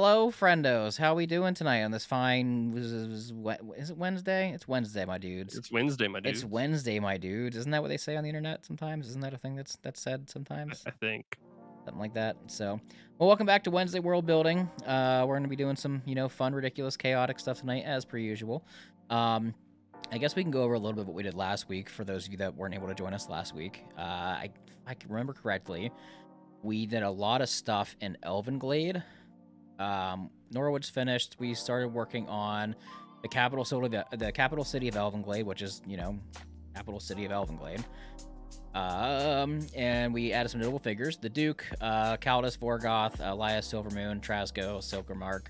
Hello, friendos. How we doing tonight on this fine? Is it Wednesday? It's Wednesday, my dudes. It's Wednesday, my dude. It's Wednesday, my dudes. Isn't that what they say on the internet sometimes? Isn't that a thing that's said sometimes? I think. Something like that. So, well, welcome back to Wednesday World Building. We're gonna be doing some, fun, ridiculous, chaotic stuff tonight, as per usual. I guess we can go over a little bit of what we did last week for those of you that weren't able to join us last week. If I can remember correctly, we did a lot of stuff in Elvenglade. Norwood's finished. We started working on the capital city of Elvenglade, which is, capital city of Elvenglade. And we added some notable figures: the Duke, Kaldis, Vorgoth, Elias, Silvermoon, Trasgo, Silvermark.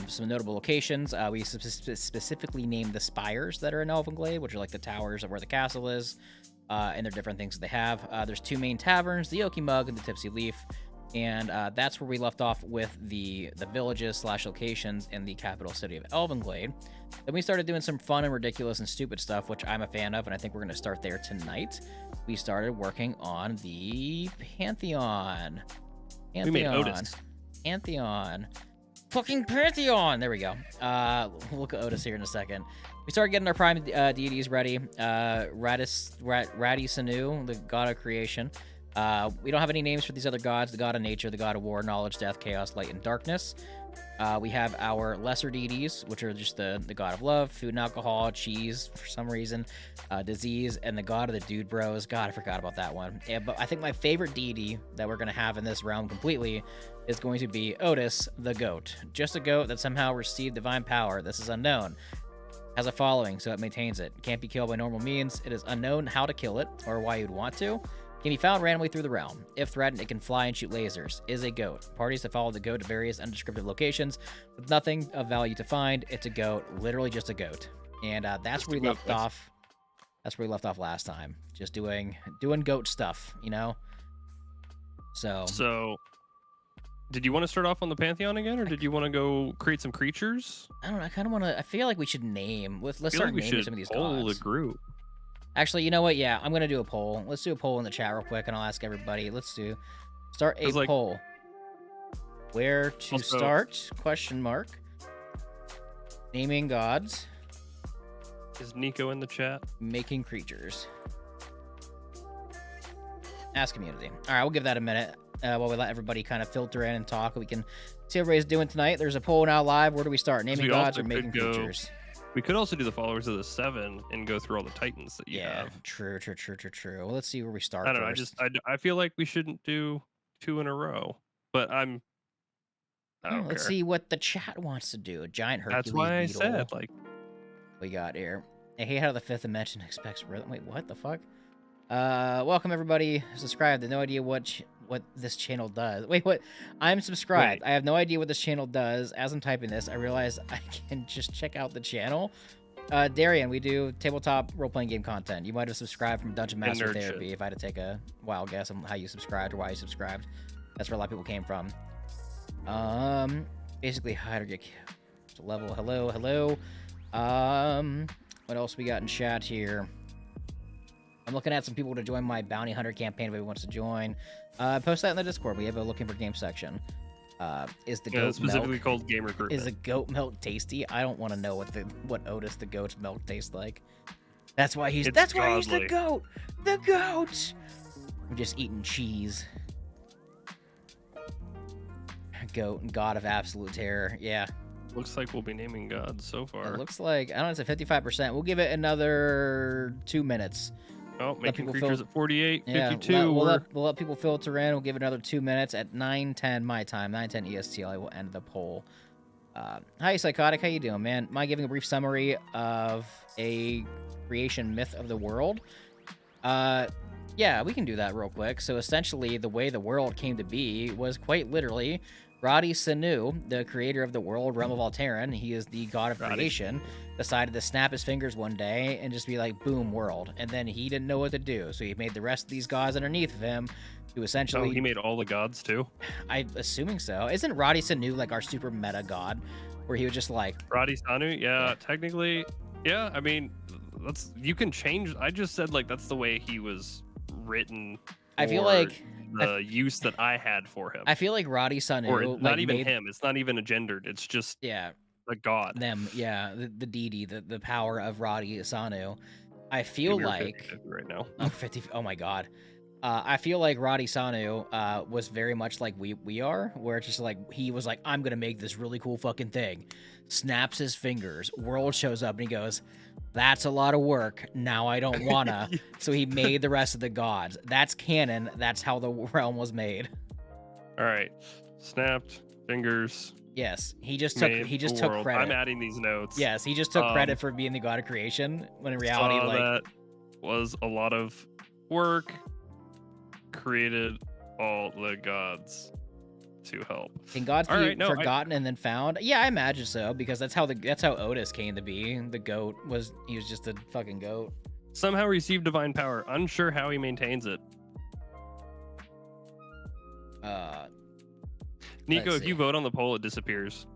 Some notable locations. We specifically named the spires that are in Elvenglade, which are like the towers of where the castle is, and they're different things that they have. There's two main taverns: the Oaky Mug and the Tipsy Leaf. And that's where we left off with the villages / locations in the capital city of Elvenglade. Then we started doing some fun and ridiculous and stupid stuff, which I'm a fan of, and I think we're going to start there tonight. We started working on the Pantheon. We made Otis. Pantheon. Fucking Pantheon! There we go. We'll look at Otis here in a second. We started getting our prime deities ready. Radi Sanu, the god of creation. We don't have any names for these other gods: the god of nature, the god of war, knowledge, death, chaos, light, and darkness. We have our lesser deities, which are just the god of love, food and alcohol, cheese for some reason, disease, and the god of the dude bros. God, I forgot about that one. Yeah, but I think my favorite deity that we're going to have in this realm completely is going to be Otis, the goat. Just a goat that somehow received divine power. This is unknown. Has a following, so it maintains it. Can't be killed by normal means. It is unknown how to kill it or why you'd want to. Can be found randomly through the realm. If threatened, it can fly and shoot lasers. Is a goat. Parties that follow the goat to various undescriptive locations with nothing of value to find. It's a goat. Literally just a goat. And that's where we left off. That's where we left off last time. Just doing goat stuff, So, did you want to start off on the Pantheon again, or did you want to go create some creatures? I don't know. I kind of want to. I feel like we should name. Let's start naming some of these gods. The group. Actually, you know what? Yeah, I'm going to do a poll. Let's do a poll in the chat real quick, and I'll ask everybody. Start a poll. Where to start? Question mark. Naming gods. Is Nico in the chat? Making creatures. Ask community. All right, we'll give that a minute while we let everybody kind of filter in and talk. We can see what everybody's doing tonight. There's a poll now live. Where do we start? Naming gods or making creatures? We could also do the followers of the 7 and go through all the titans that you have. True. Well, let's see where we start. I don't know. I feel like we shouldn't do 2 in a row, but I don't Let's see what the chat wants to do. A giant Hercules That's why beetle. I said We got here. I hate how the 5th dimension expects rhythm. Wait, what the fuck? Welcome everybody. Subscribed. I have no idea what this channel does. Wait, what? I'm subscribed. I have no idea what this channel does. As I'm typing this, I realize I can just check out the channel. Darian, we do tabletop role-playing game content. You might have subscribed from Dungeon Master Therapy if I had to take a wild guess on how you subscribed or why you subscribed. That's where a lot of people came from. Basically hide or get level. Hello. What else we got in chat here? I'm looking at some people to join my bounty hunter campaign. If anybody wants to join, post that in the Discord. We have a looking for game section. Is the goat specifically milk, called game recruitment? Is a goat milk tasty? I don't want to know what Otis the goat's milk tastes like. That's why he's the goat. The goat. I'm just eating cheese. Goat and god of absolute terror. Yeah. Looks like we'll be naming gods so far. It looks like, I don't know, it's at 55%. We'll give it another 2 minutes. Oh, making creatures at 48, yeah, 52. We'll let people filter in. We'll give it another 2 minutes at 9:10 my time, 9:10 EST. I will end the poll. Hi, Psychotic. How you doing, man? Am I giving a brief summary of a creation myth of the world? Yeah, we can do that real quick. So essentially, the way the world came to be was quite literally Radi Sanu, the creator of the world, realm of Aal'Teron, he is the god of creation, decided to snap his fingers one day and just be like, boom, world. And then he didn't know what to do, so he made the rest of these gods underneath of him to essentially... Oh, he made all the gods too? I'm assuming so. Isn't Radi Sanu like our super meta god, where he was just like... Radi Sanu? Yeah, technically, yeah, I mean, you can change... I just said, like, that's the way he was written. I feel like the use that I had for him. I feel like Roddy Sanu, Or like, not even him. It's not even a gendered. It's just yeah, a god. them, yeah, the deity, the power of Roddy Sanu. I feel Dude, we're like 50-50 right now. 50. Oh my god. I feel like Roddy Sanu was very much like we are, where it's just like he was like, I'm gonna make this really cool fucking thing. Snaps his fingers, world shows up, and he goes, "That's a lot of work. Now I don't wanna." So he made the rest of the gods. That's canon. That's how the realm was made. All right, snapped fingers. Yes, he just took world. credit. I'm adding these notes. Yes, he just took credit for being the god of creation, when in reality, saw like that was a lot of work. Created all the gods to help. can gods be Alright, no, forgotten and then found? Yeah, I imagine so, because that's how Otis came to be. The goat was just a fucking goat. Somehow received divine power. Unsure how he maintains it. Nico, if you vote on the poll, it disappears.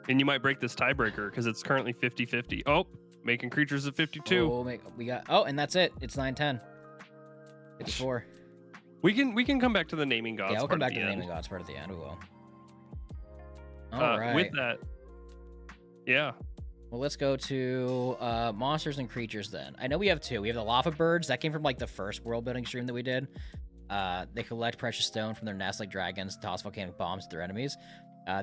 And you might break this tiebreaker because it's currently 50-50. Oh, making creatures at 52. Oh, and that's it. It's 9-10. 54. We can come back to the naming gods. Yeah, we'll come back to the end. naming gods part at the end. We will. All right. With that, yeah. Well, let's go to monsters and creatures then. I know we have two. We have the lava birds. That came from like the first world building stream that we did. They collect precious stone from their nests like dragons, toss volcanic bombs at their enemies.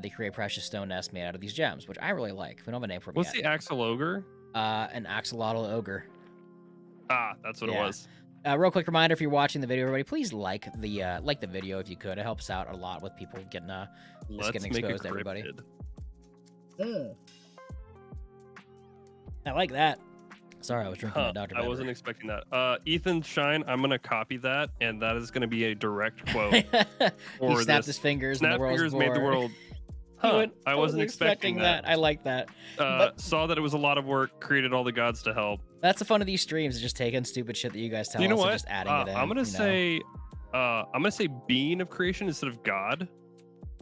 They create precious stone nests made out of these gems, which I really like. We don't have a name for them What's yet. the axle ogre? An axolotl ogre. Ah, that's what it was. Real quick reminder: if you're watching the video, everybody, please like the video if you could. It helps out a lot with people getting getting exposed to everybody. I like that. Sorry, I was drinking my Dr. Pepper. I wasn't expecting that. Ethan Shine, I'm gonna copy that, and that is gonna be a direct quote. He snapped his fingers. Snap fingers made the world. I wasn't expecting that. I like that. Saw that it was a lot of work. Created all the gods to help. That's the fun of these streams, is just taking stupid shit that you guys tell us and just adding it in. I'm gonna say being of creation instead of god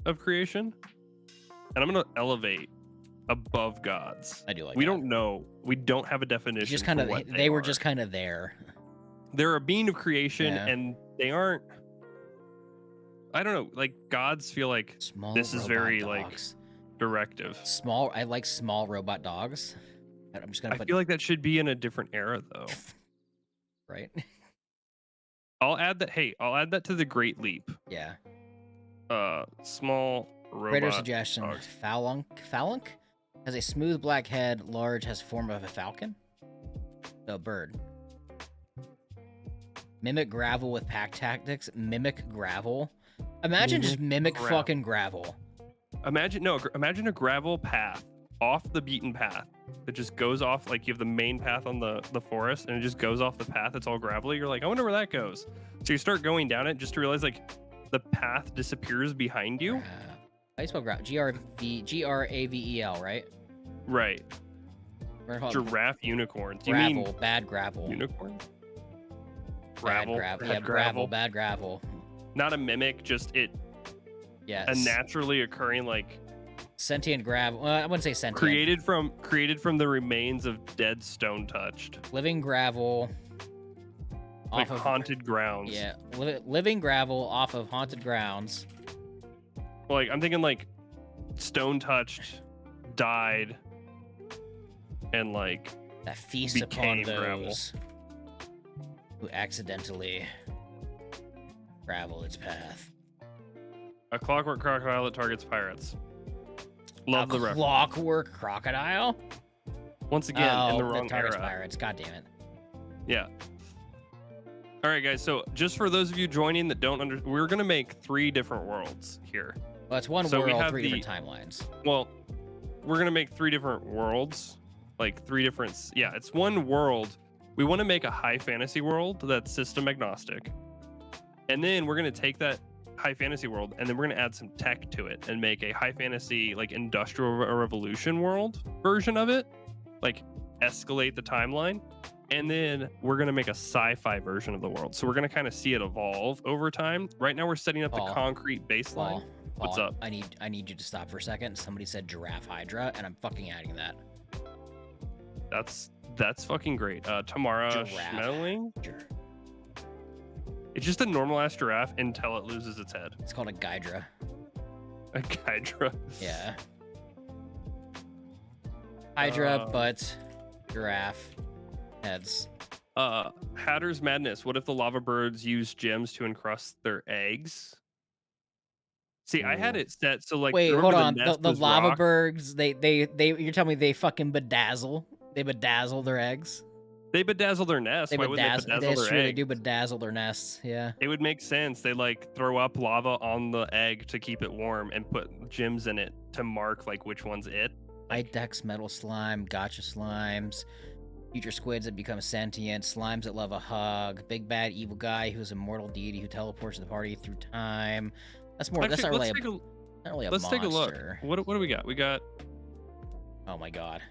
of creation, and I'm gonna elevate above gods. I do like. We don't know. We don't have a definition. Just kind of. They were just kind of there. They're a being of creation, and they aren't. I don't know. Like gods feel like this is very dogs. Like directive. I like small robot dogs. I'm just gonna. I feel like that should be in a different era, though. Right. I'll add that. Hey, I'll add that to the Great Leap. Yeah. Small robot. Greater suggestion. Dogs. Phalunk has a smooth black head. Large has form of a falcon. So bird. Mimic gravel with pack tactics. Mimic gravel. Imagine just mimic fucking gravel. Imagine a gravel path off the beaten path that just goes off, like you have the main path on the forest and it just goes off the path. It's all gravelly. You're like, I wonder where that goes. So you start going down it just to realize like the path disappears behind you. How do you spell gravel? Gravel, right? Right. Giraffe unicorn. Do gravel, you mean bad gravel? Unicorn? Gravel. Gravel, bad gravel. Not a mimic, just it. Yes. A naturally occurring like sentient gravel. Well, I wouldn't say sentient. Created from the remains of dead stone touched. Living gravel. Like off of haunted grounds. Yeah, living gravel off of haunted grounds. Like I'm thinking like stone touched, died, and like that feast upon those who accidentally travel its path. A clockwork crocodile that targets pirates. Love the reference. Clockwork crocodile? Once again, in the wrong targets era. Pirates. God damn it. Yeah. All right, guys. So just for those of you joining that don't understand, we're gonna make 3 different worlds here. Well, it's one world, 3 different timelines. Well, we're gonna make 3 different worlds, like 3 different. Yeah, it's one world. We want to make a high fantasy world that's system agnostic, and then we're gonna take that high fantasy world and then we're gonna add some tech to it and make a high fantasy like industrial revolution world version of it, like escalate the timeline, and then we're gonna make a sci-fi version of the world. So we're gonna kind of see it evolve over time. Right now we're setting up the concrete baseline. Paul, what's up? I need you to stop for a second. Somebody said giraffe hydra and I'm fucking adding that. That's fucking great. Tamara Schmeling. It's just a normal ass giraffe until it loses its head. It's called a Gydra. A Hydra. Yeah. Hydra, butt, giraffe, heads. Hatter's Madness. What if the lava birds use gems to encrust their eggs? See, I had it set so like. Wait, remember hold on. nest The was lava rock? birds, they you're telling me they fucking bedazzle? They bedazzle their eggs? They bedazzle their nest. They Why would they bedazzle. bedazzle That's their true. eggs? They do bedazzle their nests. Yeah. It would make sense. They like throw up lava on the egg to keep it warm and put gems in it to mark like which one's it. Like, Idex, metal slime, gotcha slimes, future squids that become sentient, slimes that love a hug, big bad evil guy who's a mortal deity who teleports the party through time. That's more. actually, That's not really let's a let's monster. take a look. What do we got? We got Oh my god.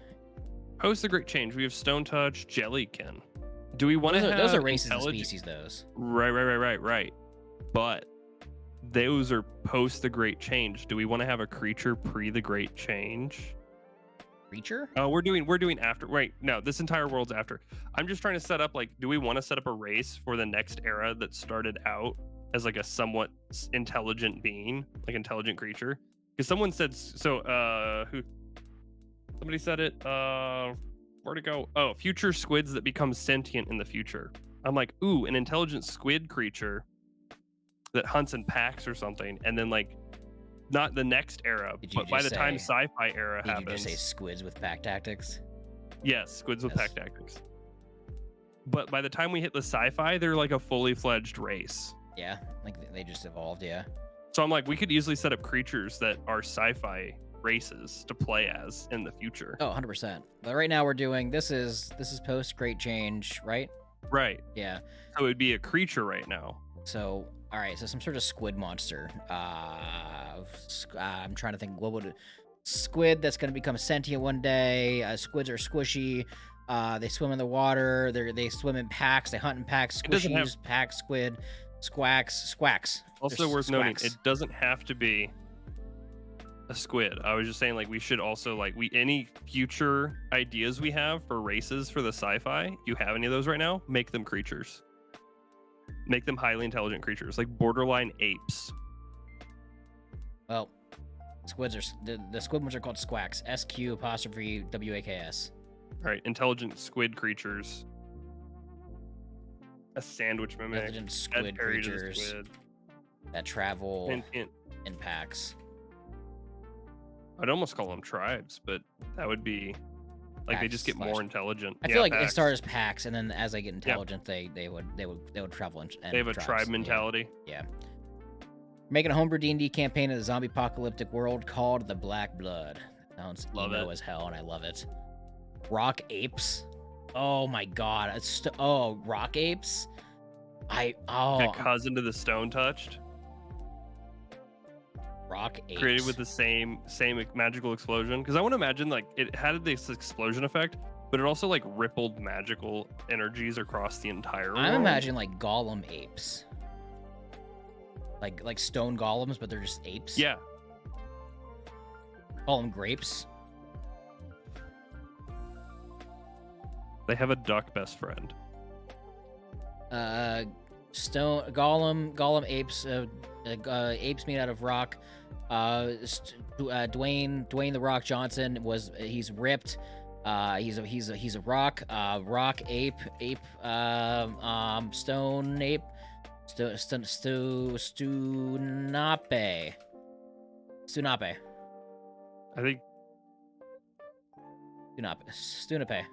Post the Great Change. We have Stone Touch, Jellykin. Do we want to have Those are races and intelligent- species. Those. Right. But those are post the Great Change. Do we want to have a creature pre the Great Change? Creature? Oh, we're doing after. Right. No, this entire world's after. I'm just trying to set up like, do we want to set up a race for the next era that started out as like a somewhat intelligent being, like intelligent creature? Because someone said so. Who? Somebody said it. Where to go? Oh, future squids that become sentient in the future. I'm like, ooh, an intelligent squid creature that hunts in packs or something, and then like, not the next era, but by the time sci-fi era happens. Did you just say squids with pack tactics? Yes, squids with pack tactics. But by the time we hit the sci-fi, they're like a fully fledged race. Yeah, like they just evolved. Yeah. So I'm like, we could easily set up creatures that are sci-fi races to play as in the future. Oh, 100%. But right now we're doing this is post Great Change, right? Right. Yeah. So it would be a creature right now. So all right, so some sort of squid monster. I'm trying to think. What would squid that's going to become sentient one day? Squids are squishy. They swim in the water. They swim in packs. They hunt in packs. Squishies, pack squid, squacks. Also worth noting, it doesn't have to be a squid. I was just saying, like, we should also like any future ideas we have for races for the sci-fi. If you have any of those right now, make them creatures. Make them highly intelligent creatures, like borderline apes. Well, squids are the squid ones are called squacks. SQ_WAKS. Right, intelligent squid creatures. A sandwich mimic. Intelligent squid creatures that travel in packs. I'd almost call them tribes, but that would be like they just get more intelligent. I feel like they start as packs, and then as they get intelligent, they would travel and they have a tribe mentality. Yeah. Making a homebrew D&D campaign in a zombie apocalyptic world called the Black Blood. Sounds emo as hell, and I love it. Rock apes. Oh my god. Rock apes. A cousin to the Stone Touched. Rock apes. Created with the same magical explosion. Because I want to imagine like it had this explosion effect, but it also like rippled magical energies across the entire world. I'm imagining like golem apes. Like stone golems, but they're just apes. Yeah. Call them grapes. They have a duck best friend. Stone golem apes, apes made out of rock. Dwayne the Rock Johnson he's ripped. He's a rock ape, stone ape, Stunape. I think Stunape.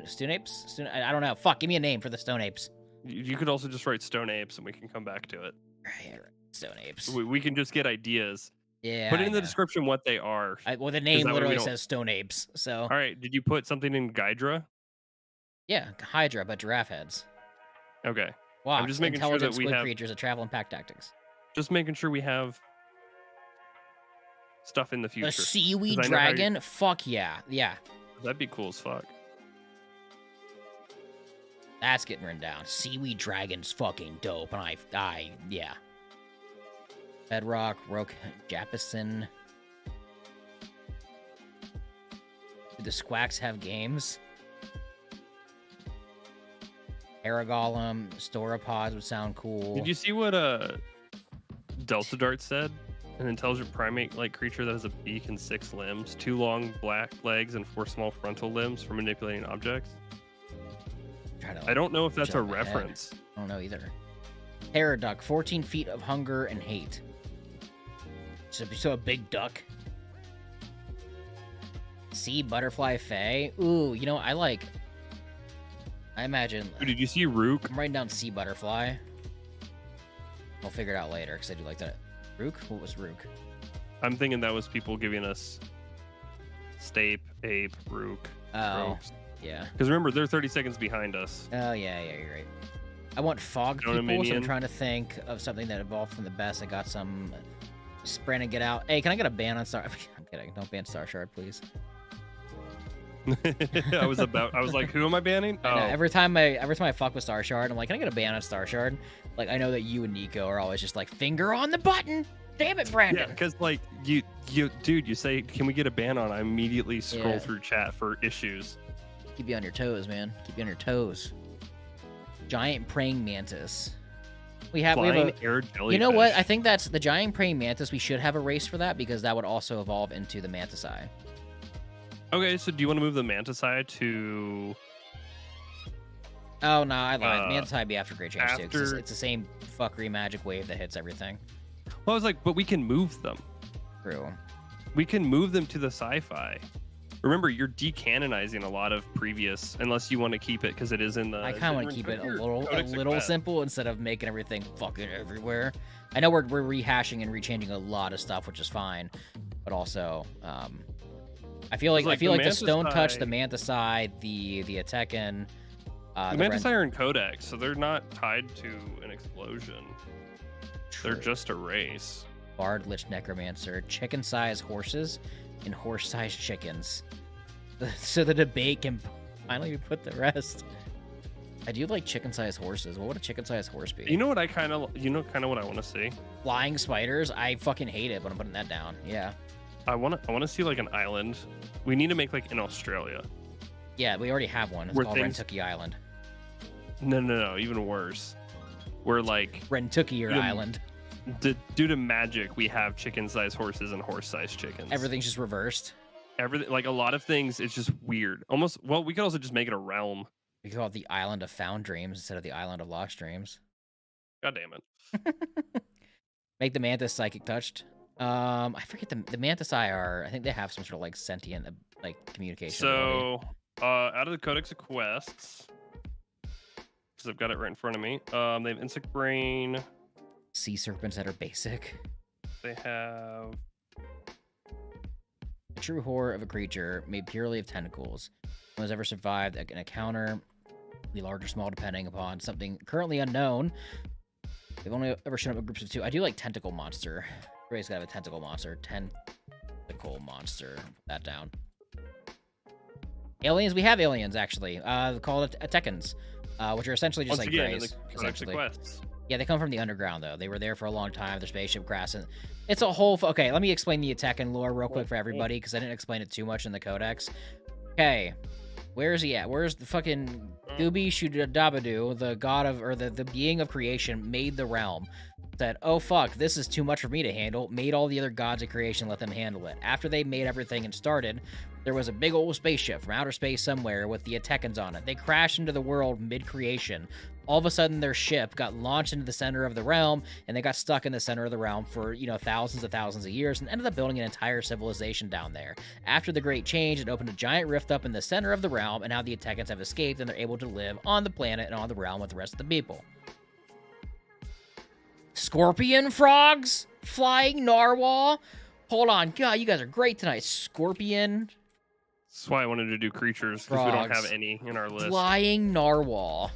Stone apes? I don't know. Fuck, give me a name for the stone apes. You could also just write stone apes and we can come back to it. Right, stone apes. We can just get ideas. Yeah. Put it in the description what they are. Well, the name literally says stone apes. So. All right. Did you put something in Gydra? Yeah, Hydra, but giraffe heads. Okay. Wow. I'm just making sure that we have creatures that travel in pack tactics. Just making sure we have stuff in the future. A seaweed dragon? Fuck yeah. Yeah. That'd be cool as fuck. That's getting written down. Seaweed dragon's fucking dope, and yeah. Bedrock, Roke, Japison. Do the Squacks have games? Paragolem, Stauropods would sound cool. Did you see what Delta Dart said? An intelligent primate-like creature that has a beak and 6 limbs, 2 long black legs, and 4 small frontal limbs for manipulating objects. I don't know if that's a reference. I don't know either. Paraduck, 14 feet of hunger and hate. So a big duck. Sea butterfly fae. Ooh, you know, I imagine. Ooh, did you see Rook? I'm writing down sea butterfly. We'll figure it out later because I do like that. Rook? What was Rook? I'm thinking that was people giving us Stape, Ape, Rook. Oh, Rogues. yeah. Because remember, they're 30 seconds behind us. Oh, yeah, you're right. I want fog Jonah people, so I'm Minion. trying to think of something that evolved from the best. I got some sprint and get out. Hey, can I get a ban on Star? I'm kidding. Don't ban Star Shard, please. I was like, who am I banning? I know, every time I fuck with Star Shard, I'm like, can I get a ban on Star Shard? Like, I know that you and Nico are always just like, finger on the button. Damn it, Brandon. Yeah, because like dude, you say, can we get a ban on? I immediately scroll through chat for issues. Keep you on your toes, man. Keep you on your toes. Giant praying mantis. We have Flying a air jellyfish. You know what? I think that's the giant praying mantis. We should have a race for that because that would also evolve into the mantis eye. Okay, so do you want to move the mantis eye to? Oh no, I lied. Mantis eye would be after Great Change too. 'Cause after- it's the same fuckery magic wave that hits everything. Well, I was like, but we can move them. True. We can move them to the sci-fi. Remember, you're decanonizing a lot of previous, unless you want to keep it because it is in the. I kind of want to keep it a little Quest. simple instead of making everything fucking everywhere. I know we're rehashing and rechanging a lot of stuff, which is fine, but also, I feel like the Stone Touch, the Mantis Eye, the Atecan, the Mantis Eye are in Codex, so they're not tied to an explosion. They're True. just a race. Bard, Lich, Necromancer, chicken-sized horses, and horse-sized chickens. So the debate can finally be put to rest. I do like chicken-sized horses. What would a chicken-sized horse be? You know what I kind of what I want to see? Flying spiders? I fucking hate it, but I'm putting that down. Yeah. I want to see like an island. We need to make like in Australia. Yeah, we already have one. It's Where called things- Rentucky Island. No, even worse. We're like Rentucky Due to- Island. due to magic, we have chicken-sized horses and horse-sized chickens. Everything's just reversed. Everything, like a lot of things, it's just weird. Almost. Well, we could also just make it a realm. We call it the Island of Found Dreams instead of the Island of Lost Dreams. God damn it. Make the mantis psychic touched. I forget the mantis eye are. I think they have some sort of like sentient like communication. ability. So, out of the Codex of Quests, because I've got it right in front of me, they have Insect Brain. Sea serpents that are basic. They have. A true horror of a creature made purely of tentacles. No one's ever survived an encounter, be large or small depending upon something currently unknown. They've only ever shown up in groups of 2. I do like tentacle monster. Everybody's gotta have a tentacle monster. Tentacle monster. Put that down. Aliens, we have aliens actually. Called Atekans, which are essentially just Once like again, in Greys. the Codex of Essentially. Quests. Yeah, they come from the underground, though. They were there for a long time. Their spaceship grass. And it's a whole... Okay, let me explain the attack and lore real quick for everybody, because I didn't explain it too much in the Codex. Okay, where is he at? Where's the fucking Gooby Shudabadu, the god of... Or the being of creation, made the realm. Said, oh, fuck, this is too much for me to handle. Made all the other gods of creation, let them handle it. After they made everything and started, there was a big old spaceship from outer space somewhere with the Atekans on it. They crashed into the world mid-creation. All of a sudden, their ship got launched into the center of the realm, and they got stuck in the center of the realm for, thousands of years, and ended up building an entire civilization down there. After the Great Change, it opened a giant rift up in the center of the realm, and now the Atekans have escaped, and they're able to live on the planet and on the realm with the rest of the people. Scorpion frogs? Flying narwhal? Hold on. God, you guys are great tonight. Scorpion That's why I wanted to do creatures, because we don't Frogs. have any in our list. flying narwhal.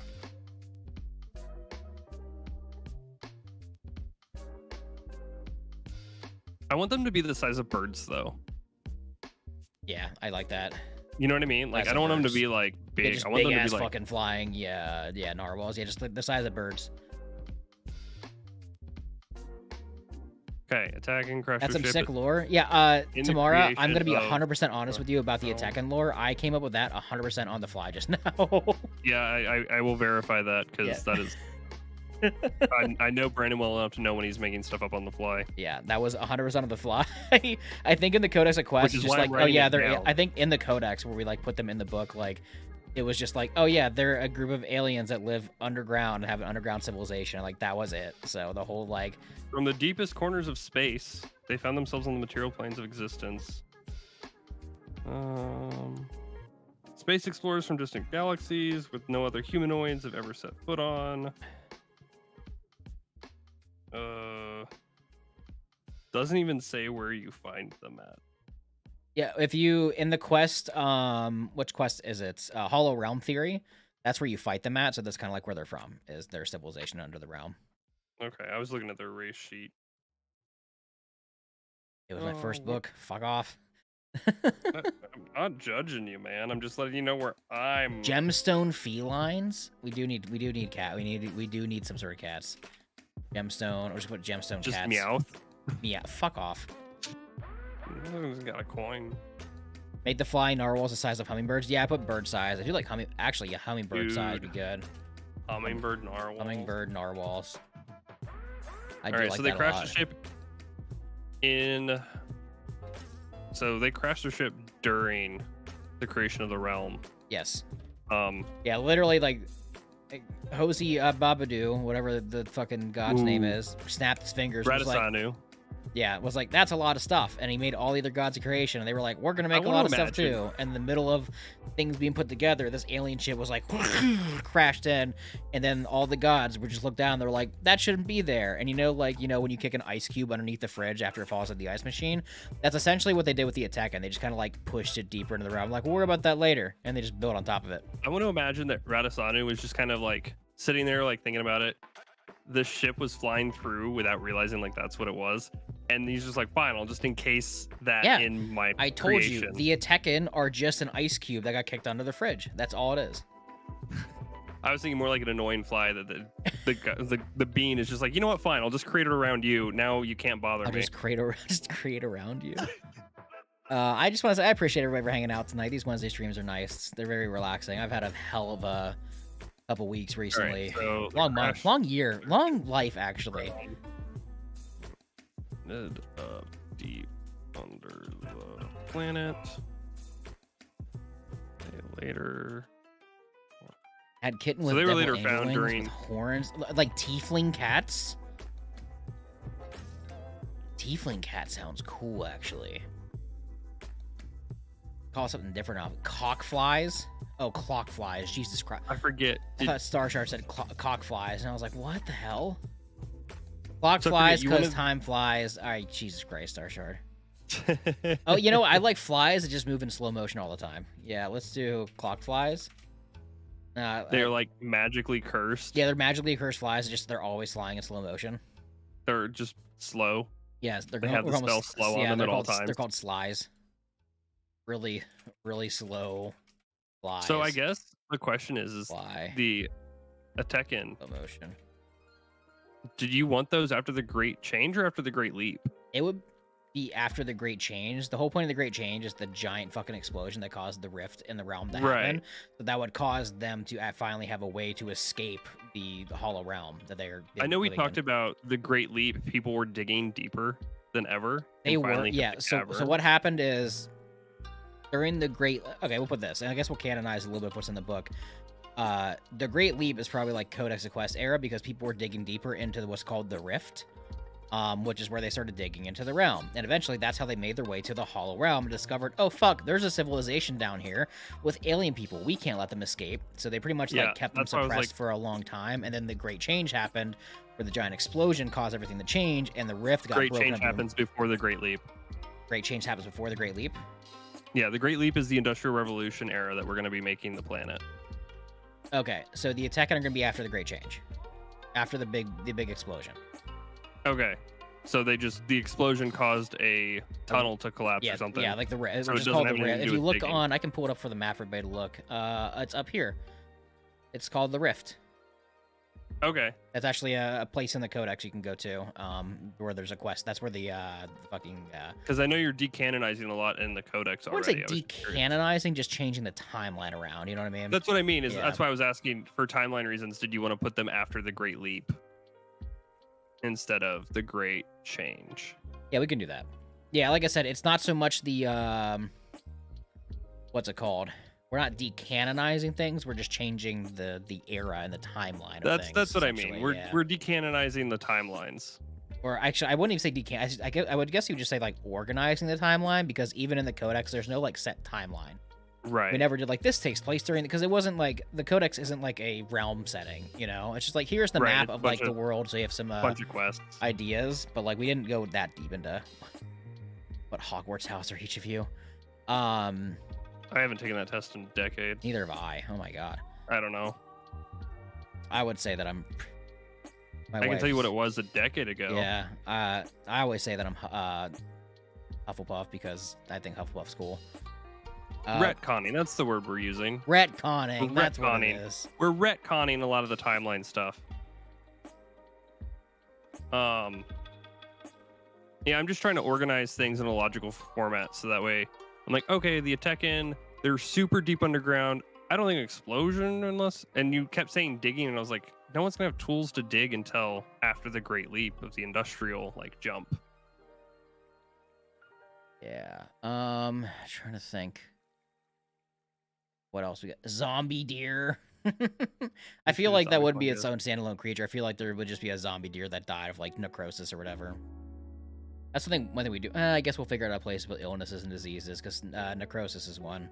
I want them to be the size of birds, though. Yeah, I like that. You know what I mean? Like, Size I don't of want them to birds. be like Yeah, big. just I want them big to ass be like fucking flying. Yeah, narwhals. Yeah, just like the size of birds. okay, attacking, crush That's your some ship. sick lore. Yeah, In the Tamara, I'm creation gonna be of- 100% honest with you about the Oh. Atecan lore. I came up with that 100% on the fly just now. Yeah, I will verify that because that is. I know Brandon well enough to know when he's making stuff up on the fly. Yeah, that was 100% on the fly. I think in the Codex of Quest, it's just like, oh yeah, they're. I think in the Codex where we like put them in the book, like it was just like, oh yeah, they're a group of aliens that live underground and have an underground civilization. Like that was it. So the whole like from the deepest corners of space, they found themselves on the material planes of existence. Space explorers from distant galaxies with no other humanoids have ever set foot on. Doesn't even say where you find them at. Yeah, if you in the quest, which quest is it? Hollow Realm Theory. That's where you fight them at. So that's kind of like where they're from. Is their civilization under the realm? Okay, I was looking at their race sheet. It was my first book. Fuck off. I'm not judging you, man. I'm just letting you know where I'm. Gemstone felines. We do need cat. We do need some sort of cats. Gemstone, or just put gemstone just cats. Meowth. Yeah, fuck off. He's got a coin. Made the flying narwhals the size of hummingbirds. Yeah, I put bird size. I do like actually, yeah, hummingbird size would be good. Hummingbird narwhals. Hummingbird narwhals. I do All right, like so they that crashed the ship in. So they crashed their ship during the creation of the realm. Yes. Yeah, literally like Hosi Babadu, whatever the fucking god's name is, snapped his fingers. Radisanu. Yeah, was like, that's a lot of stuff. And he made all the other gods of creation. And they were like, we're going to make a lot of stuff too. And in the middle of things being put together, this alien ship was like, crashed in. And then all the gods would just look down. They were like, that shouldn't be there. And when you kick an ice cube underneath the fridge after it falls into the ice machine, that's essentially what they did with the attack. And they just kind of like pushed it deeper into the realm. Like, we'll worry about that later. And they just built on top of it. I want to imagine that Radisanu was just kind of like sitting there, like thinking about it. The ship was flying through without realizing like that's what it was, and he's just like, fine, I'll just encase that in my I told you the Atecan are just an ice cube that got kicked under the fridge. That's all it is. I was thinking more like an annoying fly that the bean is just like, you know what, fine, I'll just create it around you. Now you can't bother me. Just create around you. I just want to say I appreciate everybody for hanging out tonight. These Wednesday streams are nice. They're very relaxing. I've had a hell of a couple weeks recently. Right, so long month, long year, long life actually. Mid up deep under the planet. Later. Had kitten with so they were devil later found during with horns, like tiefling cats. Tiefling cat sounds cool actually. Call it something different now. Cock flies. Oh, clock flies. Jesus Christ. I forget. I thought Star Shard said cock flies, and I was like, what the hell? Clock flies because time flies. All right, Jesus Christ, Star Shard. Oh, I like flies that just move in slow motion all the time. Yeah, let's do clock flies. They're like magically cursed. Yeah, they're magically cursed flies. Just they're always flying in slow motion. They're just slow. Yes, they have the spell slow on them at all times. They're called slies. Really, really slow. Flies. So I guess the question is the Atecan motion. Did you want those after the Great Change or after the Great Leap? It would be after the Great Change. The whole point of the Great Change is the giant fucking explosion that caused the rift in the realm to happen. Right. So that would cause them to finally have a way to escape the Hollow Realm that they're. I know we talked about the Great Leap. People were digging deeper than ever. They were, yeah. So what happened is. During the Great... Okay, we'll put this. And I guess we'll canonize a little bit of what's in the book. The Great Leap is probably like Codex of Quest era because people were digging deeper into what's called the Rift, which is where they started digging into the realm. And eventually, that's how they made their way to the Hollow Realm and discovered, oh, fuck, there's a civilization down here with alien people. We can't let them escape. So they pretty much kept them suppressed for a long time. And then the Great Change happened where the giant explosion caused everything to change and the Rift got broken. Great Change happens before the Great Leap. Great Change happens before the Great Leap? Yeah, the Great Leap is the Industrial Revolution era that we're going to be making the planet. Okay, so the Atecan are going to be after the Great Change, after the big explosion. Okay, so the explosion caused a tunnel to collapse or something. Yeah, like the Rift. So it's called the Rift. If you look on, I can pull it up for the map for everybody to look. It's up here. It's called the Rift. Okay. That's actually a place in the codex you can go to, where there's a quest. That's where the fucking. Because I know you're decanonizing a lot in the codex I already. wouldn't say decanonizing, just changing the timeline around. You know what I mean? That's what I mean. Yeah. That's why I was asking for timeline reasons. Did you want to put them after the Great Leap instead of the Great Change? Yeah, we can do that. Yeah, like I said, it's not so much the what's it called? We're not decanonizing things. We're just changing the era and the timeline of things. That's what I mean. We're decanonizing the timelines. Or actually, I wouldn't even say decan. I would guess you would just say like organizing the timeline, because even in the codex, there's no like set timeline. Right. We never did like this takes place during, because it wasn't like the codex isn't like a realm setting. You know, it's just like here's the map of like the world, so you have some bunch of quests ideas, but like we didn't go that deep into what Hogwarts house are each of you. I haven't taken that test in a decade. Neither have I. Oh my god. I don't know. I would say that I'm. I can tell you what it was a decade ago. Yeah. I always say that I'm Hufflepuff, because I think Hufflepuff's cool. Retconning. That's the word we're using. Retconning. That's what it is. We're retconning a lot of the timeline stuff. Yeah, I'm just trying to organize things in a logical format, so that way I'm like, okay, the Atecan, they're super deep underground. I don't think explosion unless, and you kept saying digging, and I was like, no one's gonna have tools to dig until after the Great Leap of the industrial like jump. Yeah. Trying to think. What else we got? Zombie deer. I feel like that would be its own standalone creature. I feel like there would just be a zombie deer that died of like necrosis or whatever. That's one thing we do. I guess we'll figure out a place with illnesses and diseases, because necrosis is one.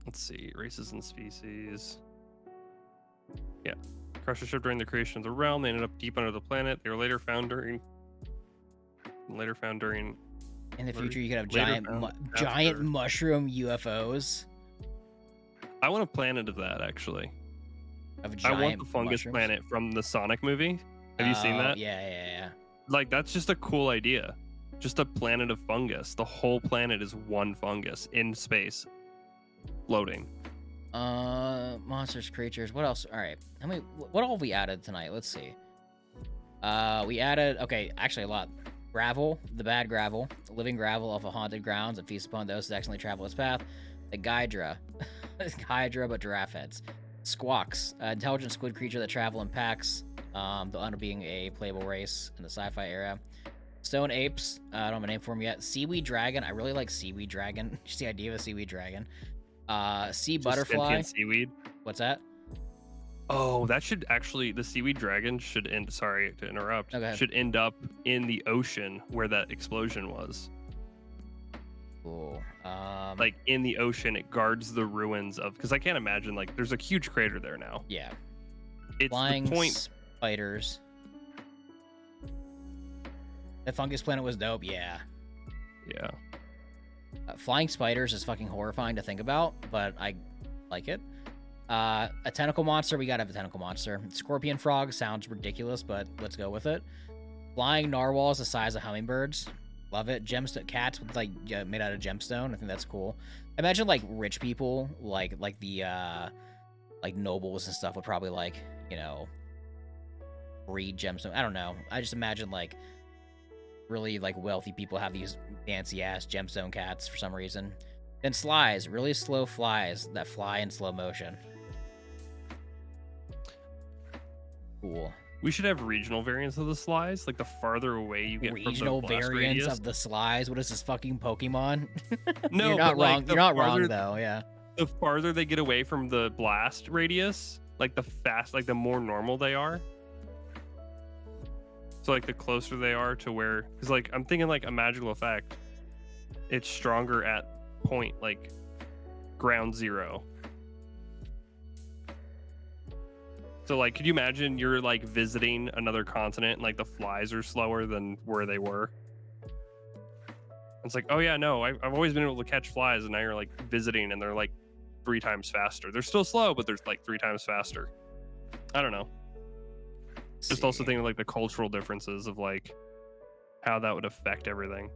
Let's see, races and species. Yeah, crushed a ship during the creation of the realm. They ended up deep under the planet. They were later found during. In the future, you could have giant mushroom UFOs. I want a planet of that, actually. I want the fungus planet from the Sonic movie. Have you seen that? Yeah. Like, that's just a cool idea. Just a planet of fungus. The whole planet is one fungus in space, floating. Monsters, creatures. What else? All right. What all have we added tonight? Let's see. We added, actually a lot. Gravel, the bad gravel, living gravel off of haunted grounds that feasts upon those that accidentally travel its path. The Gydra, but giraffe heads. Squawks, intelligent squid creature that travel in packs. They'll end up being a playable race in the sci-fi era. Stone apes, I don't have a name for them yet. Seaweed dragon, I really like seaweed dragon. Just the idea of a seaweed dragon. Sea butterfly. Seaweed. What's that? Oh, that should actually, the seaweed dragon should end, sorry to interrupt, should end up in the ocean where that explosion was. Cool. Like in the ocean, it guards the ruins of, because I can't imagine, like, there's a huge crater there now. Yeah. It's flying the point. Spiders. The fungus planet was dope, yeah. Yeah. Flying spiders is fucking horrifying to think about, but I like it. A tentacle monster, we gotta have a tentacle monster. Scorpion frog sounds ridiculous, but let's go with it. Flying narwhals the size of hummingbirds, love it. Gemstone cats with like made out of gemstone, I think that's cool. Imagine like rich people, like the like nobles and stuff would probably like, you know, breed gemstone. I don't know. I just imagine like really like wealthy people have these fancy ass gemstone cats for some reason. Then slies, really slow flies that fly in slow motion. Cool. We should have regional variants of the slies, like the farther away you get regional from the blast variants radius. of the slies. What is this fucking Pokemon? No, you're not but, like, wrong. You're not wrong though. Yeah. The farther they get away from the blast radius, like the more normal they are. So like the closer they are to where, because like I'm thinking like a magical effect, it's stronger at point like ground zero. So like, could you imagine you're like visiting another continent and like the flies are slower than where they were? It's like, oh yeah, no, I've always been able to catch flies, and now you're like visiting and they're like 3 times faster. They're still slow, but they're like 3 times faster. I don't know. Just also thinking like the cultural differences of like how that would affect everything.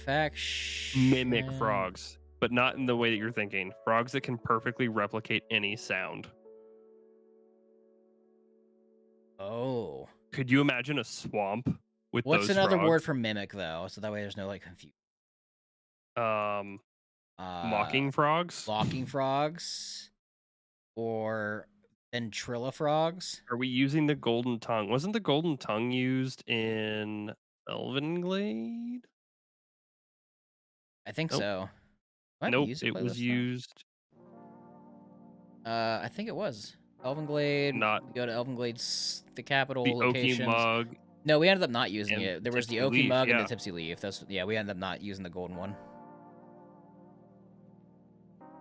Faction. Mimic frogs. but not in the way that you're thinking. Frogs that can perfectly replicate any sound. Oh. Could you imagine a swamp with What's those another frogs? word for mimic, though? So that way there's no, like, confusion. Mocking frogs? Mocking frogs. Or ventrilla frogs. Are we using the golden tongue? Wasn't the golden tongue used in Elvenglade? I think Nope. so. Might be Nope, used to it play was this stuff. used. I think it was. Elvenglade. Not We go to Elvenglade's, the capital the locations. Oaky mug. No, we ended up not using and it. There was the Tipsy Oaky Leaf, mug and yeah. the Tipsy Leaf. We ended up not using the golden one.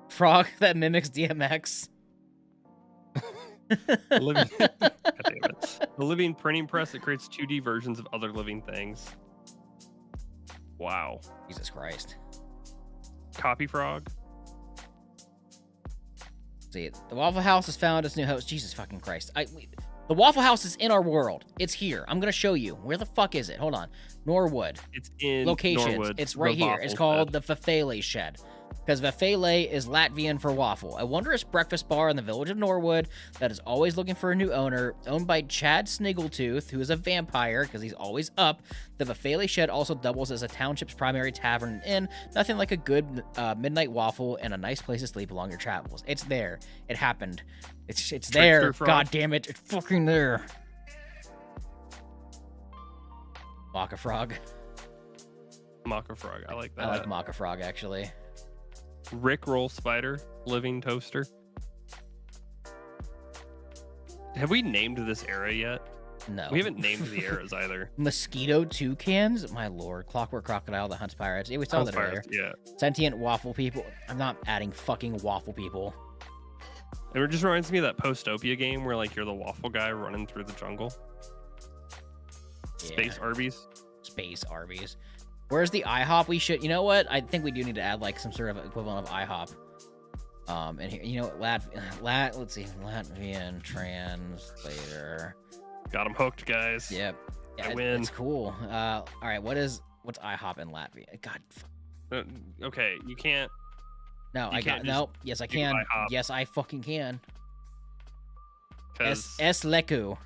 Frog that mimics DMX. God damn it. The living printing press that creates 2D versions of other living things. Wow. Jesus Christ. Copy frog. See, the Waffle House has found its new host. Jesus fucking Christ. The Waffle House is in our world. It's here. I'm gonna show you. Where the fuck is it? Hold on. Norwood. It's in Locations. Norwood, It's right the here. It's waffle called shed. the Fafele Shed. Because Vafele is Latvian for waffle, a wondrous breakfast bar in the village of Norwood that is always looking for a new owner, owned by Chad Sniggletooth, who is a vampire because he's always up. The Vafele Shed also doubles as a township's primary tavern and inn, nothing like a good midnight waffle and a nice place to sleep along your travels. It's there. It happened. It's there. Frog. God damn it. It's fucking there. Maca Frog. Maca frog. I like that. I like Maca Frog, actually. Rick roll spider, living toaster. Have we named this era yet? No. We haven't named the eras either. Mosquito toucans? My lord. Clockwork crocodile that hunts pirates. Yeah, we saw that earlier. Yeah. Sentient waffle people. I'm not adding fucking waffle people. It just reminds me of that Postopia game where like you're the waffle guy running through the jungle. Space Arby's. Space Arby's. Where's the IHOP? We should. You know what? I think we do need to add like some sort of equivalent of IHOP. And here, you know, let's see, Latvian translator. Got him hooked, guys. Yep. Yeah, I win. It's cool. All right. What's IHOP in Latvia? God. Okay, you can't. No, You I got can't no. Yes, I can. IHOP. Yes, I fucking can. Cause S Leku.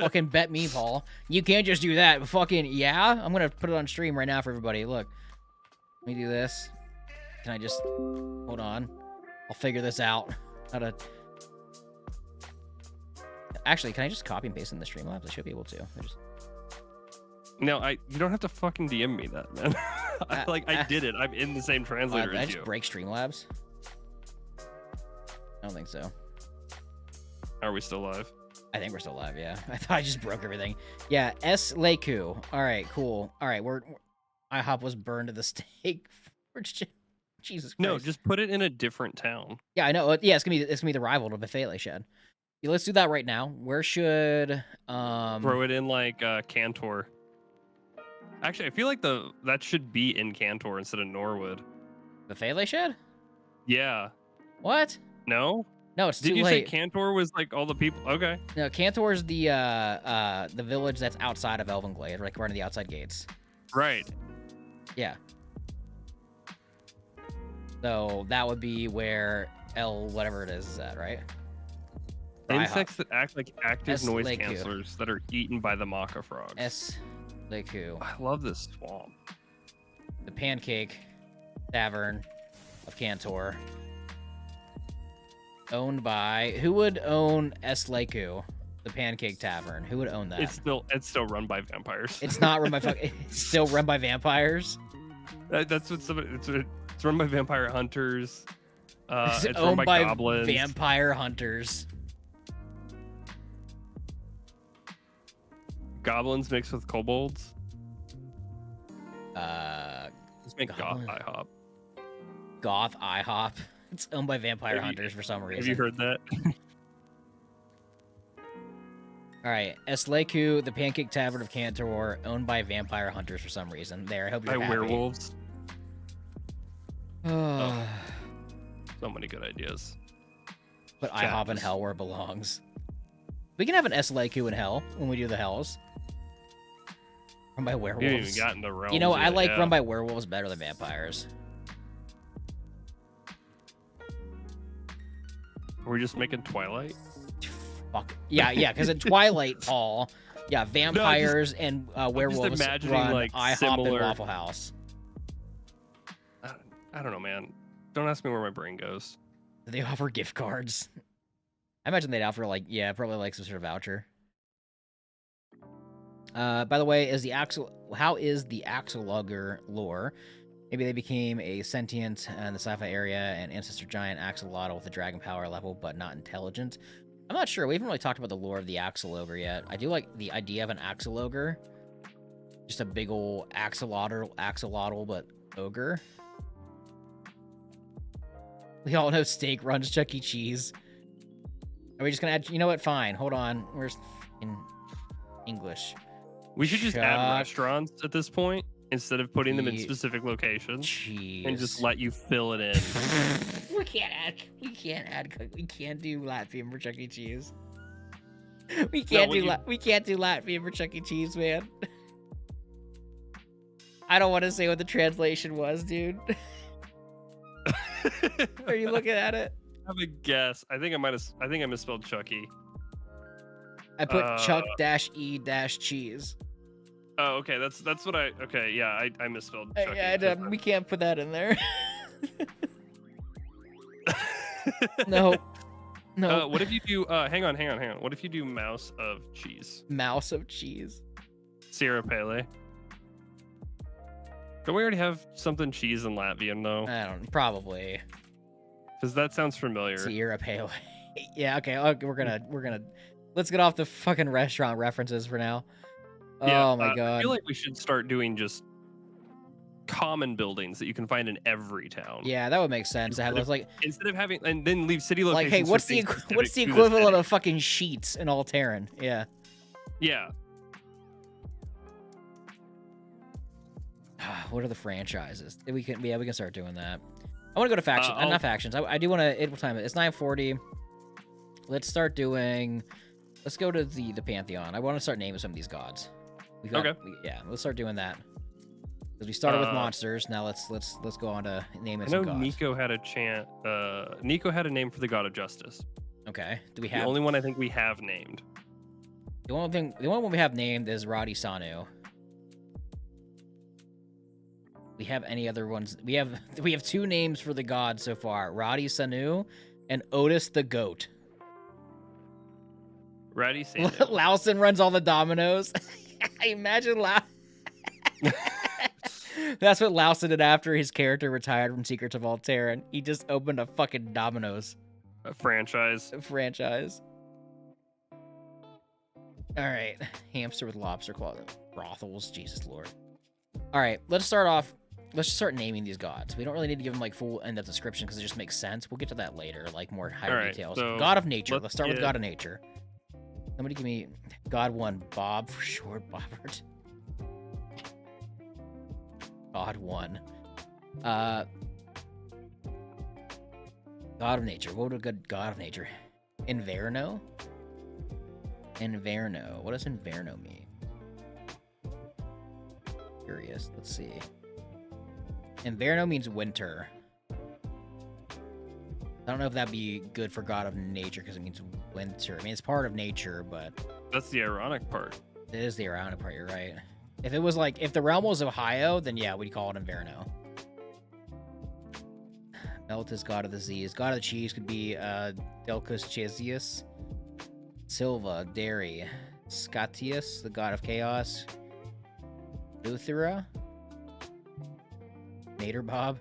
Fucking bet me, Paul. You can't just do that. Fucking yeah. I'm gonna put it on stream right now for everybody. Look. Let me do this. Can I just hold on? I'll figure this out. How to. Actually, can I just copy and paste in the Streamlabs? I should be able to. no, you don't have to fucking DM me that, man. I did it. I'm in the same translator Did I as just you. break Streamlabs? I don't think so. Are we still live? I think we're still live, yeah. I thought I just broke everything. Yeah, S. Leku. All right, cool. All right, IHOP was burned to the stake. Jesus Christ. No, just put it in a different town. Yeah, I know. Yeah, it's gonna be the rival to Vafele Shed. Yeah, let's do that right now. Where should Throw it in like Cantor. Actually, I feel like that should be in Cantor instead of Norwood. Vafele Shed? Yeah. What? No? No, it's too Did you late. say Cantor was like all the people? Okay. No, Cantor's the village that's outside of Elvenglade, like right in the outside gates. Right. Yeah. So that would be where whatever it is at, right? Insects that act like active S. noise Leku. cancelers that are eaten by the Maca frogs. S. Leku. I love this swamp. The Pancake Tavern of Cantor. Owned by... Who would own S. Leku? The Pancake Tavern. Who would own that? It's still run by vampires. It's not run by... It's still run by vampires? That's what somebody... It's run by vampire hunters. It's it's owned run by by goblins. vampire hunters. Goblins mixed with kobolds. Let's make goth Goblin. IHOP. Goth IHOP. It's owned by vampire hunters for some reason. Have you heard that? All right, Esleku, the Pancake Tavern of Cantor, owned by vampire hunters for some reason. There, I hope you're By happy. werewolves. Oh. So many good ideas. Put IHOP in hell where it belongs. We can have an Esleku in hell when we do the hells. Run by We haven't even werewolves. gotten to realms. You know, I yet, like yeah. run by werewolves better than vampires. Are we just making Twilight? Fuck. Yeah, because in Twilight, Paul, yeah, vampires and werewolves imagining, run like, IHOP and similar- Waffle House. I don't know, man. Don't ask me where my brain goes. They offer gift cards. I imagine they'd offer like, yeah, probably like some sort of voucher. By the way, how is the Axologger lore? Maybe they became a sentient in the sci-fi area and ancestor giant axolotl with a dragon power level, but not intelligent. I'm not sure. We haven't really talked about the lore of the Axologger yet. I do like the idea of an Axologger. Just a big old axolotl, but ogre. We all know steak runs Chuck E. Cheese. Are we just gonna add? You know what? Fine. Hold on. Where's in English? We should just add Chuck restaurants at this point instead of putting them in E. specific locations Cheese. and just let you fill it in. We can't do Latvian for Chuck E. Cheese. We can't do Latvian for Chuck E. Cheese, man. I don't want to say what the translation was, dude. Are you looking at it? I have a guess. I think I misspelled Chucky. I put Chuck-E-cheese. Oh, okay. That's what I. Okay, yeah, I misspelled Chucky. We can't put that in there. No. What if you do? Hang on. What if you do mouse of cheese? Mouse of cheese. Sierra Pele. Don't we already have something cheese in Latvian though? I don't. Probably. Because that sounds familiar. Sierra Pale. Yeah. Okay. We're gonna. Let's get off the fucking restaurant references for now. Yeah, Oh my god. I feel like we should start doing just common buildings that you can find in every town. Yeah, that would make sense. To have like instead of having and then leave city like, locations. hey, for what's the things specific what's the to equivalent city. of fucking sheets in Aal'Teron? Yeah. Yeah. What are the franchises? We can start doing that. I want to go to factions. Not factions. I do want to. What time? It's 9:40. Let's start doing. Let's go to the Pantheon. I want to start naming some of these gods. Okay. Yeah, let's start doing that. Because we started with monsters. Now let's go on to naming some gods. Nico had a chant. Nico had a name for the god of justice. Okay. Do we have The only one I think we have named. the only one we have named is Radi Sanu. We have any other ones? We have two names for the gods so far: Radi Sanu and Otis the Goat. Ratty Sand. Lausen runs all the dominoes. I imagine That's what Lausen did after his character retired from Secrets of Aal'Teron. He just opened a fucking Domino's franchise. All right, hamster with lobster claws, brothels. Jesus Lord. All right, let's start off. Let's just start naming these gods. We don't really need to give them like full in-depth description because it just makes sense. We'll get to that later, like more higher details. So God of Nature. Let's start with God of Nature. Somebody give me God 1, Bob for short, Bobbert. God 1. God of Nature. What would a good God of Nature? Inverno? Inverno. What does Inverno mean? Curious. Let's see. Inverno means winter. I don't know if that'd be good for God of Nature because it means winter. I mean, it's part of nature, but That's the ironic part. it is the ironic part. You're right. If it was like, if the realm was Ohio, then yeah, we'd call it Inverno. Melt is God of the Z's. God of the Cheese could be Delcus Chesius. Silva, Dairy. Scatius, the God of Chaos. Luthera. Nader Bob.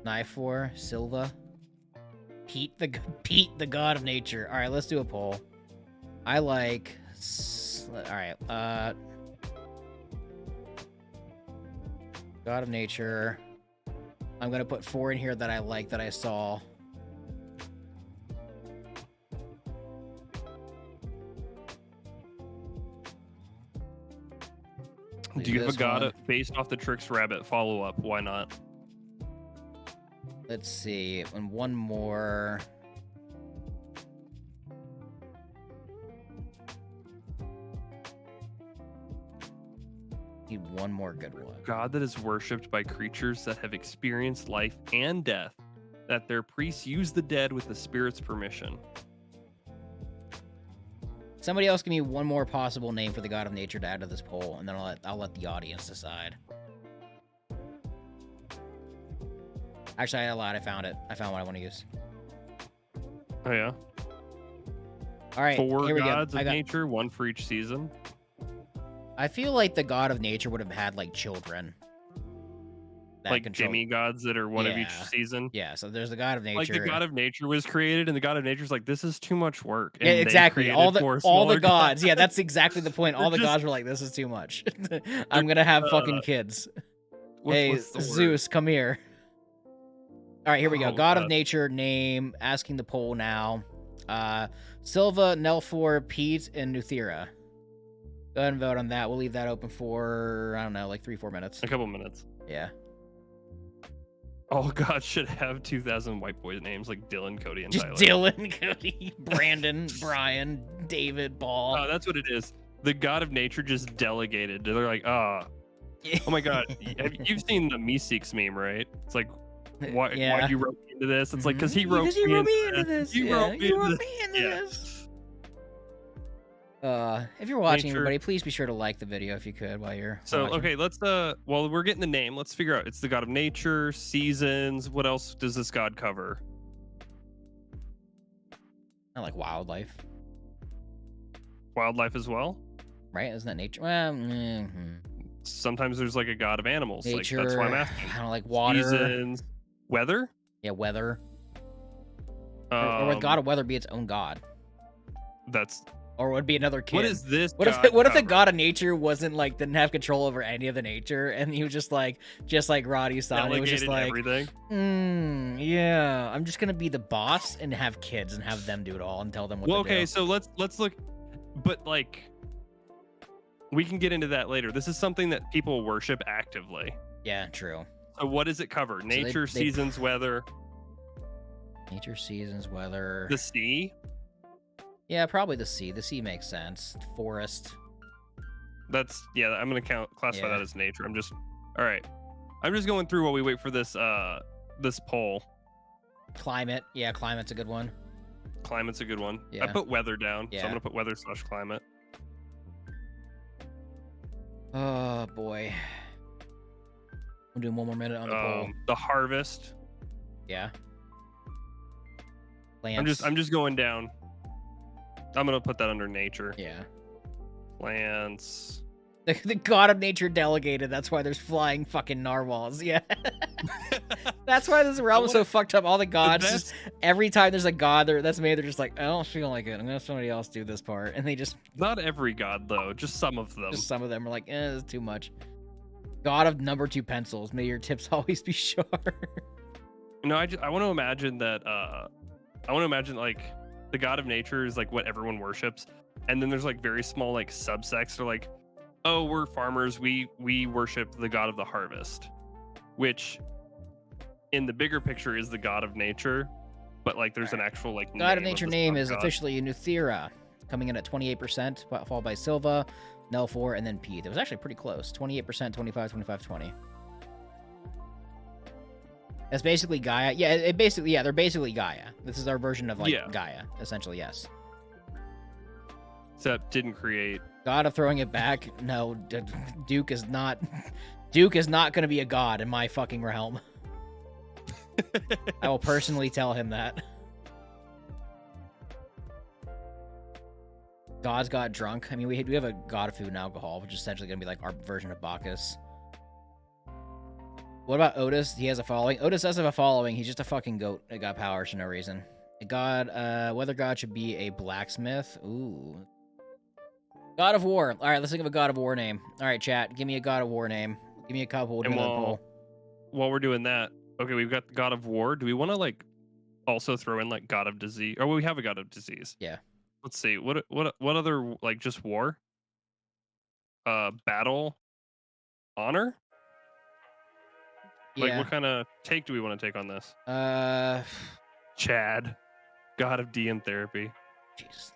Nifor, Silva. Pete, the God of Nature. All right, let's do a poll. I like. All right. God of Nature. I'm gonna put 4 in here that I like that I saw. Do you have a god based off the Tricks Rabbit follow-up? Why not? Let's see. And one more. Need one more good one. God that is worshipped by creatures that have experienced life and death, that their priests use the dead with the spirit's permission. Somebody else give me one more possible name for the god of nature to add to this poll, and then I'll let the audience decide. Actually, I lied. I found it. I found what I want to use. Oh yeah. All right, 4 here we gods go. of nature, 1 for each season. I feel like the god of nature would have had like children. that Like control- demigods that are one of each Yeah. season. Yeah, so there's the god of nature. Like the god of nature was created, and the god of nature's like, this is too much work. And Yeah, they exactly. created All 4 the smaller gods. Yeah, that's exactly the point. All the They're gods were like, "This is too much. I'm gonna have fucking kids." Hey, what's the word? Zeus, come here. All right, here we go. Oh, God of God. nature name. Asking the poll now. Silva, Nelfor, Pete, and Nuthira. Go ahead and vote on that. We'll leave that open for, I don't know, like 3-4 minutes. A couple minutes. Yeah. All gods should have 2,000 white boy names like Dylan, Cody, and Just Tyler. Dylan, Cody, Brandon, Brian, David, Paul. Oh, that's what it is. The god of nature just delegated. They're like, oh my god. You've seen the Meeseeks meme, right? It's like, why you wrote me into this? It's like, because he wrote me into this. You wrote me into into this. If you're watching, everybody, please be sure to like the video if you could while you're watching. Okay, let's while we're getting the name, let's figure out. It's the god of nature, seasons. What else does this god cover? I like wildlife. Wildlife as well? Right? Isn't that nature? Well, Sometimes there's like a god of animals. nature. Like, that's why I'm asking. I don't like water. Seasons. Weather? Yeah, weather. Or would god of weather be its own god? That's Or would it be another kid? what is this? What god if the cover? god of nature wasn't like didn't have control over any of the nature, and he was just like Roddy San, he was just Delegated like, everything? yeah, I'm just gonna be the boss and have kids and have them do it all and tell them what Well, to okay, do. so let's look, but like, we can get into that later. This is something that people worship actively. Yeah, true. So what does it cover? Nature, they- seasons, weather, Nature, seasons, weather. the sea. Yeah, probably the sea. The sea makes sense. Forest. That's I'm gonna classify Yeah. that as nature. I'm just going through while we wait for this this poll. Climate. Yeah, climate's a good one. Climate's a good one. I Yeah. put weather down, so Yeah. I'm gonna put weather/climate. Oh boy. I'm doing one more minute on the poll. The harvest. Yeah. Plants. I'm just going down. I'm gonna put that under nature. Yeah. Plants. The god of nature delegated. That's why there's flying fucking narwhals. Yeah. That's why this realm is so fucked up. All the gods, just, every time there's a god that's made, they're just like, I don't feel like it. I'm gonna have somebody else do this part, and they just Not every god though, just some of them. just some of them are like, this is too much. God of number 2 pencils. May your tips always be sharp. No, I want to imagine that. I want to imagine like the god of nature is like what everyone worships, and then there's like very small like subsects. They're like, oh, we're farmers. We worship the god of the harvest, which in the bigger picture is the god of nature, but like there's an actual like God of name nature this name god. is officially Nuthira, coming in at 28%, followed by Silva, Nelfor, and then Pete. It was actually pretty close. 28%, 25, 25, 20. That's basically Gaia. Yeah, they're basically Gaia. This is our version of like Gaia, essentially, yes. Except didn't create. God of throwing it back. No, Duke is not going to be a god in my fucking realm. I will personally tell him that. Gods got drunk. I mean, we have a god of food and alcohol, which is essentially going to be like our version of Bacchus. What about Otis? He has a following. Otis does have a following. He's just a fucking goat that got powers for no reason. A god, weather god should be a blacksmith. Ooh. God of War. All right, let's think of a God of War name. All right, chat, give me a God of War name. Give me a couple. We'll do another poll. While we're doing that, okay, we've got the God of War. Do we want to like also throw in like God of Disease? Or we have a God of Disease. Yeah. Let's see. What other like just war? Battle, honor. Like Yeah. what kind of take do we want to take on this? Chad, God of DM therapy. Jesus.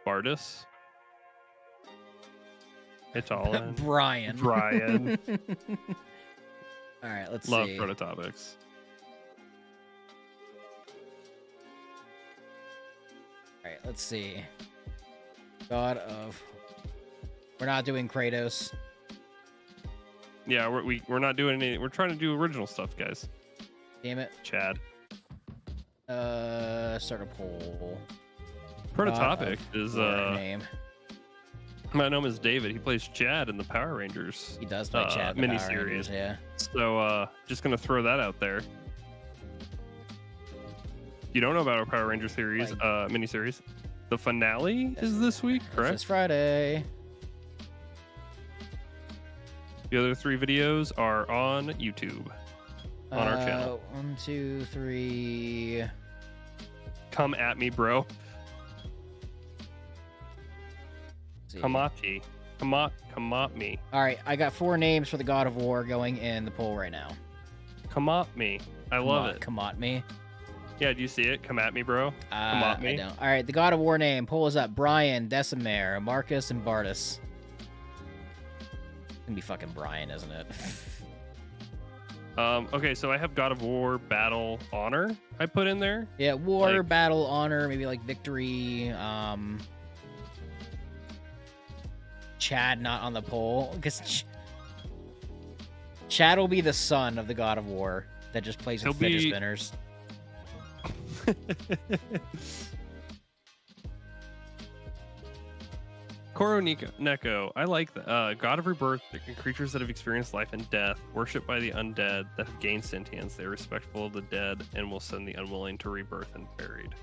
Bardus. Aal'Teron. Brian. Brian. All right, let's Love see. prototopics. All right, let's see. God of. We're not doing Kratos. Yeah, we're not doing any. We're trying to do original stuff, guys. Damn it. Chad. Start a poll. Prototopic is name. my name is David. He plays Chad in the Power Rangers. He does play Chad in the Power miniseries. Rangers, yeah. So just gonna throw that out there. You don't know about our Power Ranger series, miniseries. The finale is this week, correct? This Friday. The other 3 videos are on YouTube, on our channel. 1, 2, 3. Come at me, bro. See. Come at me. Come at me. All right, I got 4 names for the God of War going in the poll right now. Come at me. I love it. Come at me. Yeah, do you see it? Come at me, bro. Come at me. I don't. All right, the God of War name. Poll is up. Brian, Decimare, Marcus, and Bardus. It's gonna be fucking Brian, isn't it? Okay, so I have God of War Battle Honor I put in there. Yeah, War, Like- Battle, Honor, maybe like Victory. Chad not on the poll because Chad will be the son of the God of War that just plays with He'll fidget be- spinners. Koro Neko, I like the God of Rebirth, creatures that have experienced life and death, worshipped by the undead that have gained sentience. They are respectful of the dead and will send the unwilling to rebirth and buried.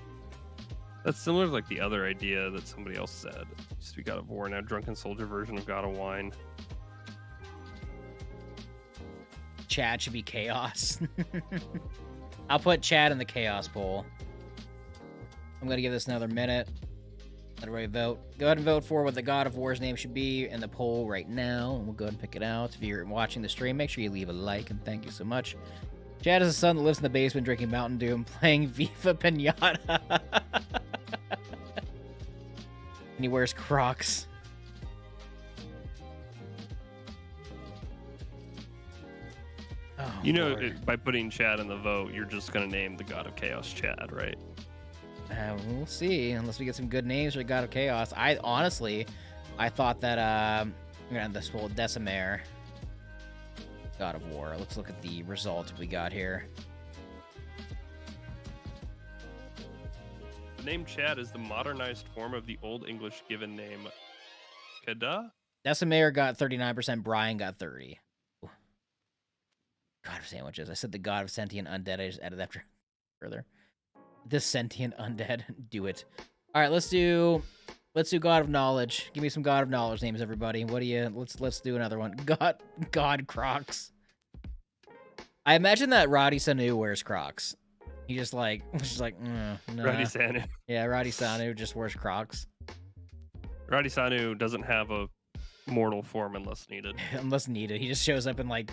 That's similar to like the other idea that somebody else said. Used to be God of War, now Drunken Soldier version of God of Wine. Chad should be Chaos. I'll put Chad in the Chaos poll. I'm gonna give this another minute. Let everybody vote. Go ahead and vote for what the God of War's name should be in the poll right now, and we'll go ahead and pick it out. If you're watching the stream, make sure you leave a like, and thank you so much. Chad is a son that lives in the basement drinking Mountain Dew and playing Viva Pinata. And he wears Crocs. Oh, You know, Lord. by putting Chad in the vote, you're just going to name the God of Chaos Chad, right? We'll see, unless we get some good names for God of Chaos. I thought that this whole Decimare God of War. Let's look at the result we got here. The name Chad is the modernized form of the Old English given name Kada. Decimare got 39%. Brian got 30. Ooh. God of sandwiches. I said the God of sentient undead. I just added that further. The sentient undead. Do it. All right, let's do God of Knowledge. Give me some God of Knowledge names, everybody. What do you? Let's do another one. God Crocs. I imagine that Roddy Sanu wears Crocs. He just like, nah. Roddy Sanu. Yeah, Roddy Sanu just wears Crocs. Roddy Sanu doesn't have a mortal form unless needed. Unless needed. He just shows up in like,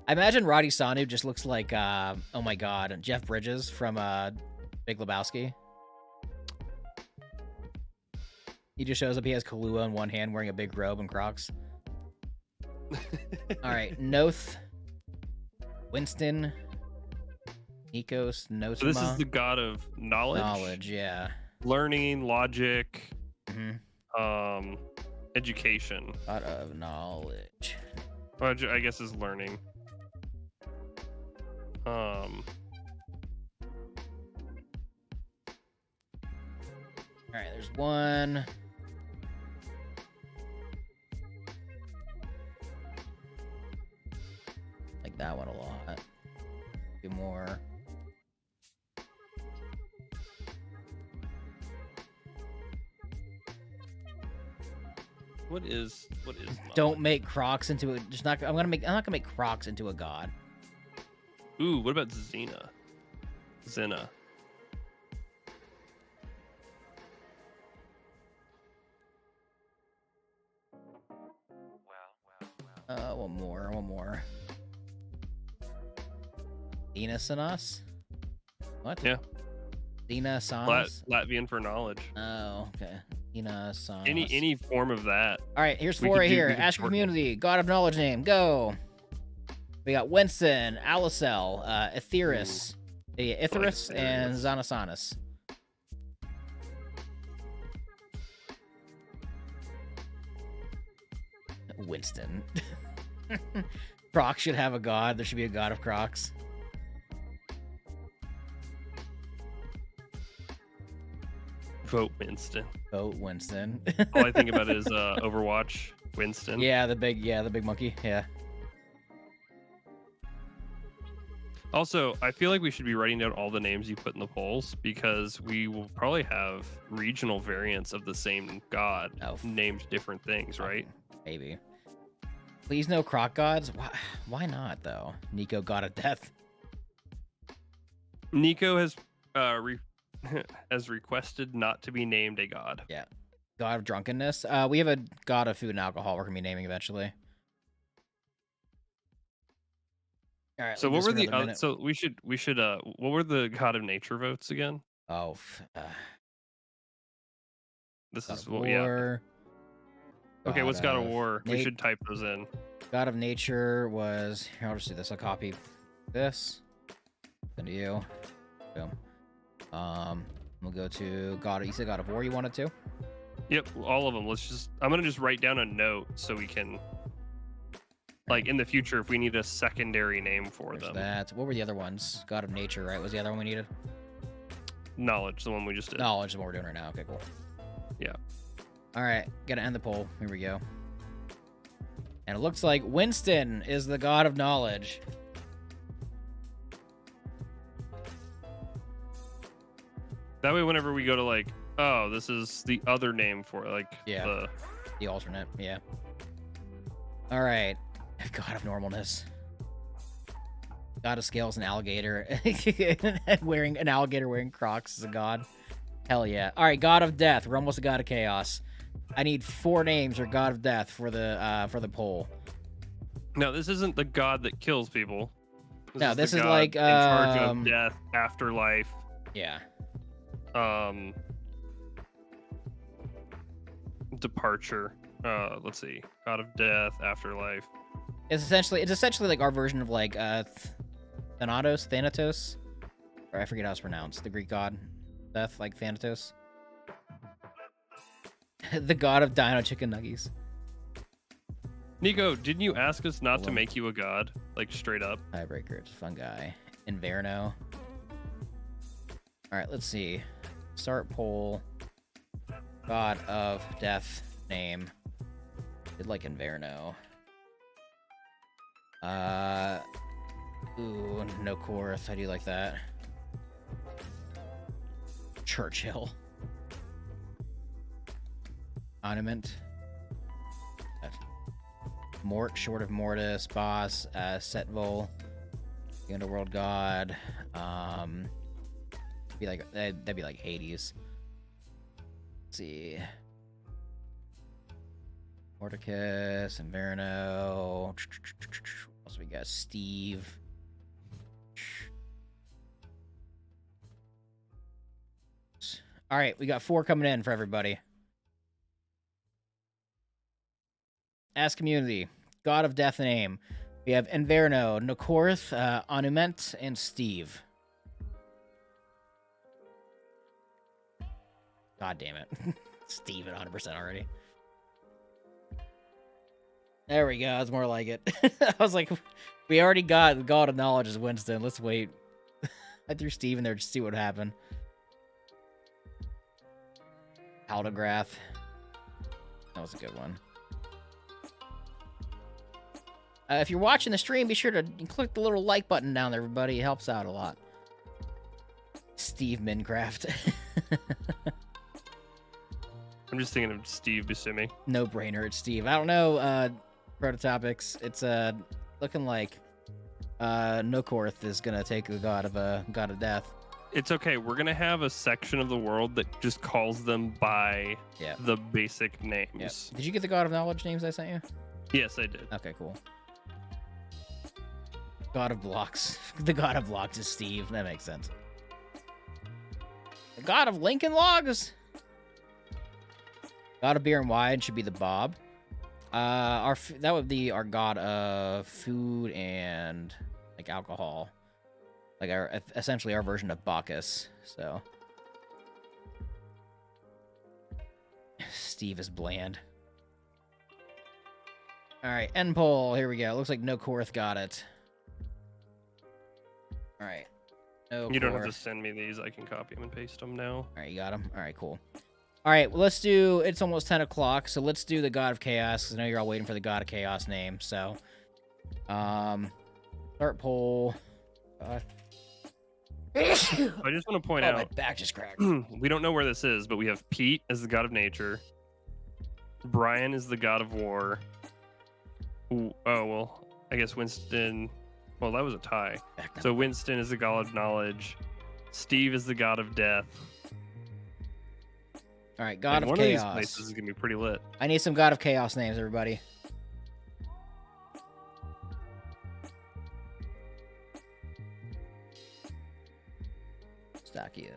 I imagine Roddy Sanu just looks like, oh my god, Jeff Bridges from Big Lebowski. He just shows up. He has Kahlua in one hand, wearing a big robe and Crocs. All right, Noth, Winston, Nikos, Notama. So this is the God of knowledge. Knowledge, yeah. Learning, logic, Mm-hmm. education. God of Knowledge. Well, I guess is learning. All right, there's one. Like that one a lot. Do more. What is Don't make Crocs into a. Just not. I'm not gonna make Crocs into a god. Ooh, what about Xena? Xena. One more. Dina Sanas? What? Yeah. Dina Sanas? Latvian for knowledge. Oh, okay. Any form of that. All right, here's We 4 could right do- here. we could Ask your shorten it. community. God of knowledge name. Go. We got Winston, Alicel, Aetheris, Ithris, Aetheris. and Xanasanis. Winston. Crocs should have a god. There should be a god of Crocs. Vote Winston. Vote Winston. All I think about is Overwatch Winston. yeah, the big monkey. Yeah. Also, I feel like we should be writing down all the names you put in the polls because we will probably have regional variants of the same god named different things, right? Maybe. Please no croc gods. Why not though? Nico, god of death. Nico has has requested not to be named a god. Yeah. God of drunkenness. We have a god of food and alcohol we're gonna be naming eventually. All right. So what leave were this the for another minute. so we should what were the god of nature votes again? Oh, This God is of what yeah. war. Okay, what's God of of War? We nat- should type those in. God of nature was here. I'll just do this. I'll copy this. Send to you. Boom. We'll go to God. You said God of War. You wanted to? Yep, all of them. I'm gonna just write down a note so we can, like, in the future if we need a secondary name for There's them. that. What were the other ones? God of nature, right? Was the other one we needed? Knowledge, the one we just did. Knowledge is what we're doing right now. Okay, cool. Yeah. All right, gotta end the poll. Here we go. And it looks like Winston is the god of knowledge. That way, whenever we go to like, oh, this is the other name for it, like Yeah. The alternate, yeah. All right, god of normalness. God of scales, an alligator. Wearing an alligator wearing Crocs is a god. Hell yeah. All right, god of death. We're almost a god of chaos. I need 4 names or god of death for the poll. No, this isn't the god that kills people. No, this the is god like, in charge of death, afterlife. Yeah. Departure. Let's see. God of death, afterlife. It's essentially like our version of like Thanatos, or I forget how it's pronounced. The Greek god death, like Thanatos. The god of Dino Chicken Nuggies. Nico, didn't you ask us not to Hello. make you a god? Like straight up. Tiebreakers, fun guy. Inverno. All right, let's see. Start poll. God of death name. Did like Inverno. Ooh, no Korth. I do like that. Churchill. Monument. Mort, short of Mortis, boss, Setvol, the underworld god. Be like that'd be like Hades. Let's see. Mordecus, Inverno. What else we got? Steve. All right, we got 4 coming in for everybody. Ask community. God of death name. We have Inverno, Nokorth, Onument, and Steve. God damn it. Steve at 100% already. There we go. It's more like it. I was like, we already got the God of Knowledge is Winston. Let's wait. I threw Steve in there to see what happened. Aldegrath. That was a good one. If you're watching the stream, be sure to click the little like button down there, everybody. It helps out a lot. Steve Minecraft. I'm just thinking of Steve Buscemi. No brainer, it's Steve. I don't know, Prototopics. It's looking like Nokorth is gonna take the god of death. It's okay. We're gonna have a section of the world that just calls them by the basic names. Yep. Did you get the God of Knowledge names I sent you? Yes, I did. Okay, cool. God of Blocks. The God of Blocks is Steve. That makes sense. The God of Lincoln Logs. God of beer and wine should be the Bob. That would be our god of food and like alcohol, like essentially our version of Bacchus. So Steve is bland. All right, end poll. Here we go. Looks like no Korth got it. All right. No You don't have Korth. to send me these. I can copy them and paste them now. All right, you got them. All right, cool. All right, well, let's do. It's almost 10 o'clock, so let's do the God of Chaos. 'Cause I know you're all waiting for the God of Chaos name. So, start poll. I just want to point My out back just cracked. we don't know where this is, but we have Pete as the god of nature. Brian is the god of war. Ooh, oh well, I guess Winston. Well, that was a tie. So Winston is the god of knowledge. Steve is the god of death. All right, God And of one Chaos. of these places is gonna be pretty lit. I need some God of Chaos names, everybody. Stack it.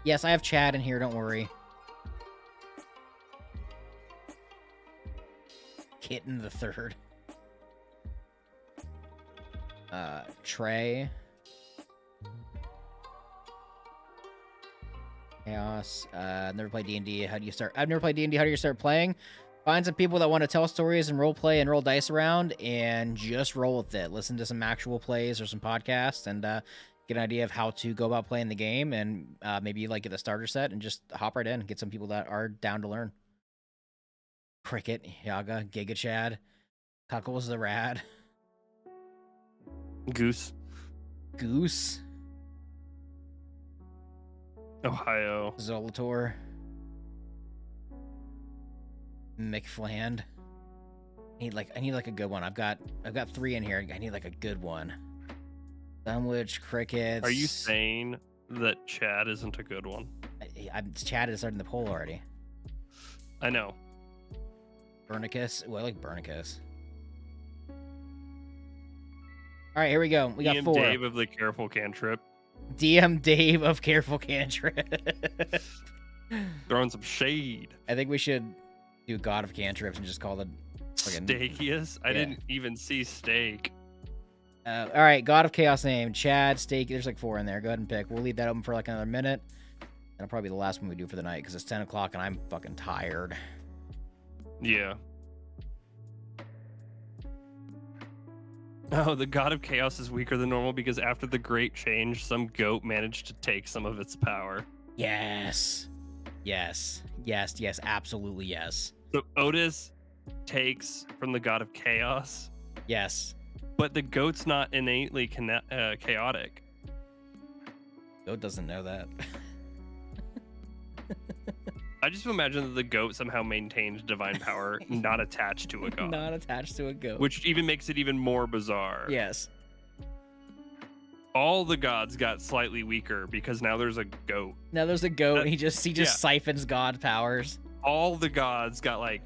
Yes, I have Chad in here. Don't worry. Kitten the Third. Trey. Chaos. Never played D&D. How do you start? I've never played D&D. How do you start playing? Find some people that want to tell stories and role play and roll dice around, and just roll with it. Listen to some actual plays or some podcasts, and get an idea of how to go about playing the game, and maybe like get a starter set and just hop right in and get some people that are down to learn. Cricket, Yaga, Giga Chad, Cuckles the Rad, Goose, Ohio, Zolator, McFland. I need like a good one. I've got 3 in here. I need like a good one. Dunwich, Crickets. Are you saying that Chad isn't a good one? Chad is starting the poll already. I know. Bernicus. Ooh, I like Bernicus. All right, here we go. We got DM 4. Dave of the Careful Cantrip. DM Dave of Careful Cantrip. Throwing some shade. I think we should do God of Cantrips and just call it fucking Steakiest? I didn't even see steak. all right, God of Chaos name. Chad, Steak. There's like 4 in there. Go ahead and pick. We'll leave that open for like another minute. That'll probably be the last one we do for the night because it's 10 o'clock and I'm fucking tired. Yeah. Oh, the God of Chaos is weaker than normal because after the Great Change, some goat managed to take some of its power. Yes. Yes. Yes. Yes. Absolutely yes. So Otis takes from the God of Chaos, Yes. but the goat's not innately chaotic. Goat doesn't know that. I just imagine that the goat somehow maintained divine power, not attached to a god. Not attached to a goat. Which even makes it even more bizarre. Yes. All the gods got slightly weaker because now there's a goat. Now there's a goat. That- He just siphons god powers. All the gods got like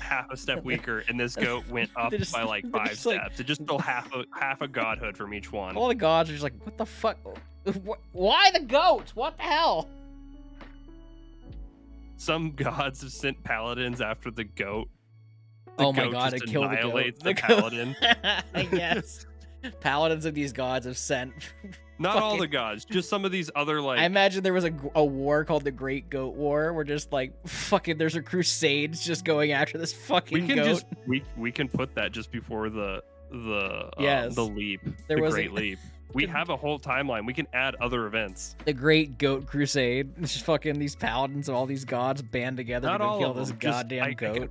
half a step weaker, and this goat went up They're just- by like they're 5 just like- steps. It just stole half a godhood from each one. All the gods are just like, what the fuck? Why the goat? What the hell? Some gods have sent paladins after the goat. The Oh my goat god, just it killed the goat. annihilates the goat- paladin. Yes. Paladins of these gods have sent. Not all fucking- the gods, just some of these other like. I imagine there was a war called the Great Goat War, where just like fucking there's a crusades just going after this fucking we can goat. just we can put that just before the Yes. the leap, There the was Great Leap. We have a whole timeline. We can add other events. The Great Goat Crusade. It's just fucking these paladins of all these gods band together Not to go all kill of this them, just- goddamn goat.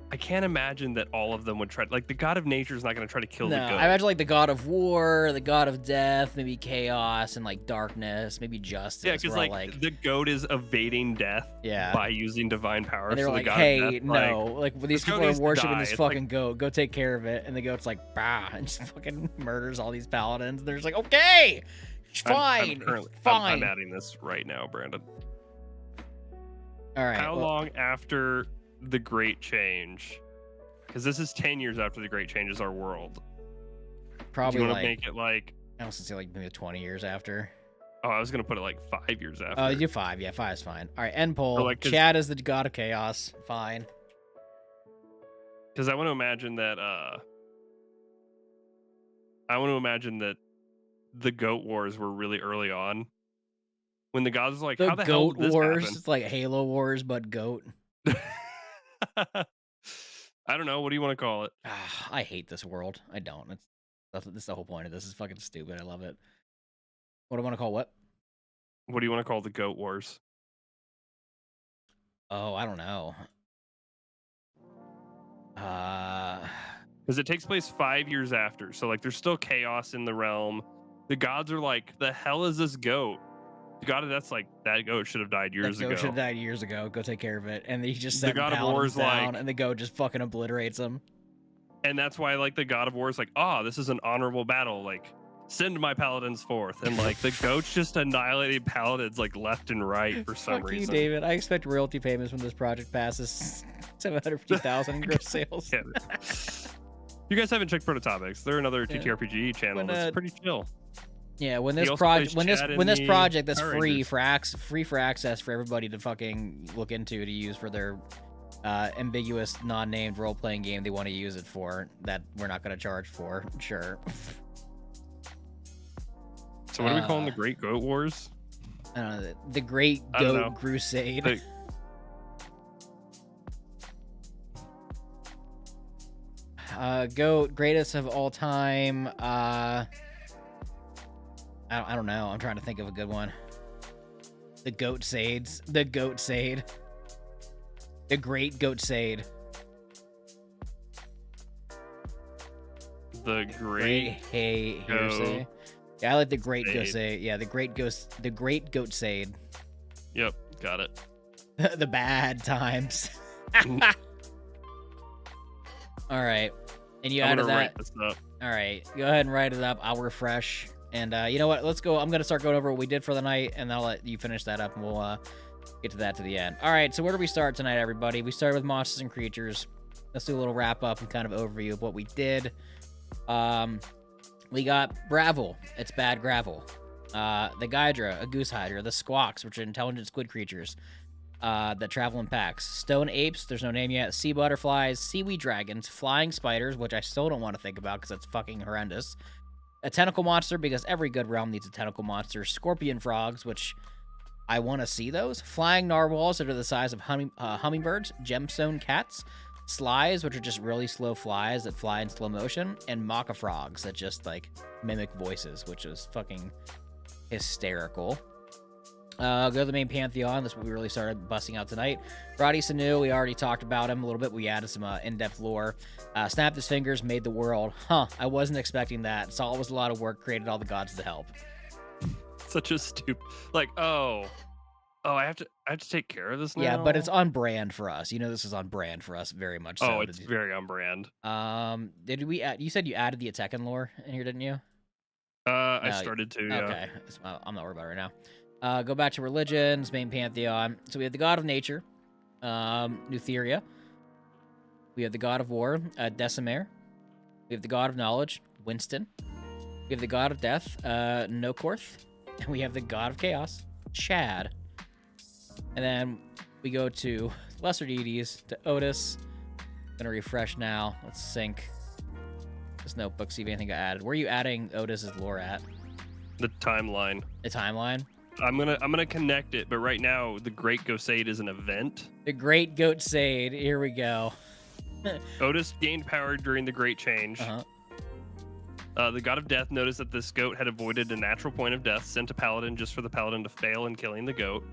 I can't imagine that all of them would try. Like the God of Nature is not going to try to kill No, the goat. I imagine like the god of war, the god of death, maybe chaos and like darkness, maybe justice. Yeah, because We're all like the goat is evading death yeah. by using divine power. And they're so like, the God hey, of death, no, like these this people goat are needs to worshiping die. this It's fucking goat. Go take care of it. And the goat's like, bah, and just fucking murders all these paladins. And they're just like, okay, fine, fine. I'm adding this right now, Brandon. All right. How well, long after the Great Change? Because this is 10 years after the Great Change is our world. Do Probably you want like to make it like I was gonna say like maybe 20 years after. Oh, I was gonna put it like 5 years after. Oh, you do 5. Yeah, 5 is fine. All right, end poll. like, Chad is the god of chaos. Fine. Because I want to imagine that. I want to imagine that the goat wars were really early on, when the gods were like, The "How the hell goat did this wars. happen?" It's like Halo Wars, but goat. I don't know. What do you want to call it? I hate this world. I don't. That's the whole point of this. It's fucking stupid. I love it. What do I want to call what? What do you want to call the goat wars? Oh, I don't know. Because it takes place 5 years after, so like there's still chaos in the realm. The gods are like, "The hell is this goat?" The god of death's like, "That goat should have died years the goat ago." should have died years ago. Go take care of it. And he just The sent god of paladins war is down, like- and the goat just fucking obliterates them. And that's why like the god of war is like, "Ah, this is an honorable battle. Like, send my paladins forth." And like the goats just annihilated paladins like left and right for some Fuck reason. you, David. I expect royalty payments when this project passes 750,000 in gross sales. Yeah. You guys haven't checked Prototopics. They're another Yeah. TTRPG channel When, that's pretty chill. Yeah, when He this also project, plays Chad in this the project that's Power free Rangers. for access for everybody to fucking look into to use for their ambiguous, non-named role-playing game they want to use it for, that we're not going to charge for. Sure. So what are we calling the Great Goat Wars? I don't know, the Great I don't Goat know. Crusade. The- Goat, greatest of all time. I don't know. I'm trying to think of a good one. The Goat Sades. The Goat Sade. The Great Goat Sade. The Great Hearsay. Yeah, I like the Great Goat Sade. Sade. Yeah, the Great Goat Sade. Yep, got it. The bad times. All right. And you I'm added gonna that. write this up. All right, go ahead and write it up. I'll refresh. And you know what? Let's go. I'm going to start going over what we did for the night, and I'll let you finish that up, and we'll get to that to the end. All right, so where do we start tonight, everybody? We started with monsters and creatures. Let's do a little wrap-up and kind of overview of what we did. We got Bravel. It's bad gravel. The Gydra, a goose hydra. The Squawks, which are intelligent squid creatures that travel in packs. Stone apes, there's no name yet. Sea butterflies, seaweed dragons, flying spiders, which I still don't want to think about because that's fucking horrendous. A tentacle monster, because every good realm needs a tentacle monster. Scorpion frogs, which I want to see those. Flying narwhals that are the size of hummingbirds. Gemstone cats. Slies, which are just really slow flies that fly in slow motion. And maca frogs that just, like, mimic voices, which is fucking hysterical. Go to the main Pantheon. That's what we really started busting out tonight. Roddy Sanu, we already talked about him a little bit. We added some in-depth lore. Snapped his fingers, made the world. I wasn't expecting that. Saw it was a lot of work, created all the gods to help. Such a stupid, like, I have to take care of this now. Yeah, but it's on brand for us. You know, this is on brand for us, very much so. Oh, it's very on brand. Did we add, you said you added the Atecan lore in here, didn't you? I started to, yeah. Okay, I'm not worried about it right now. Go back to religions, main Pantheon. So we have the god of nature, Nutheria. We have the god of war, Decimare. We have the god of knowledge, Winston. We have the god of death, Nokorth. And we have the god of chaos, Chad. And then we go to lesser deities, to Otis. Gonna refresh now. Let's sync this notebook, see if anything got added. Where are you adding Otis's lore at? The timeline. The timeline? I'm gonna connect it, but right now the Great Crusade is an event. The Great Goat Sade. Here we go. Otis gained power during the Great Change. The god of death noticed that this goat had avoided a natural point of death, sent a paladin just for the paladin to fail in killing the goat.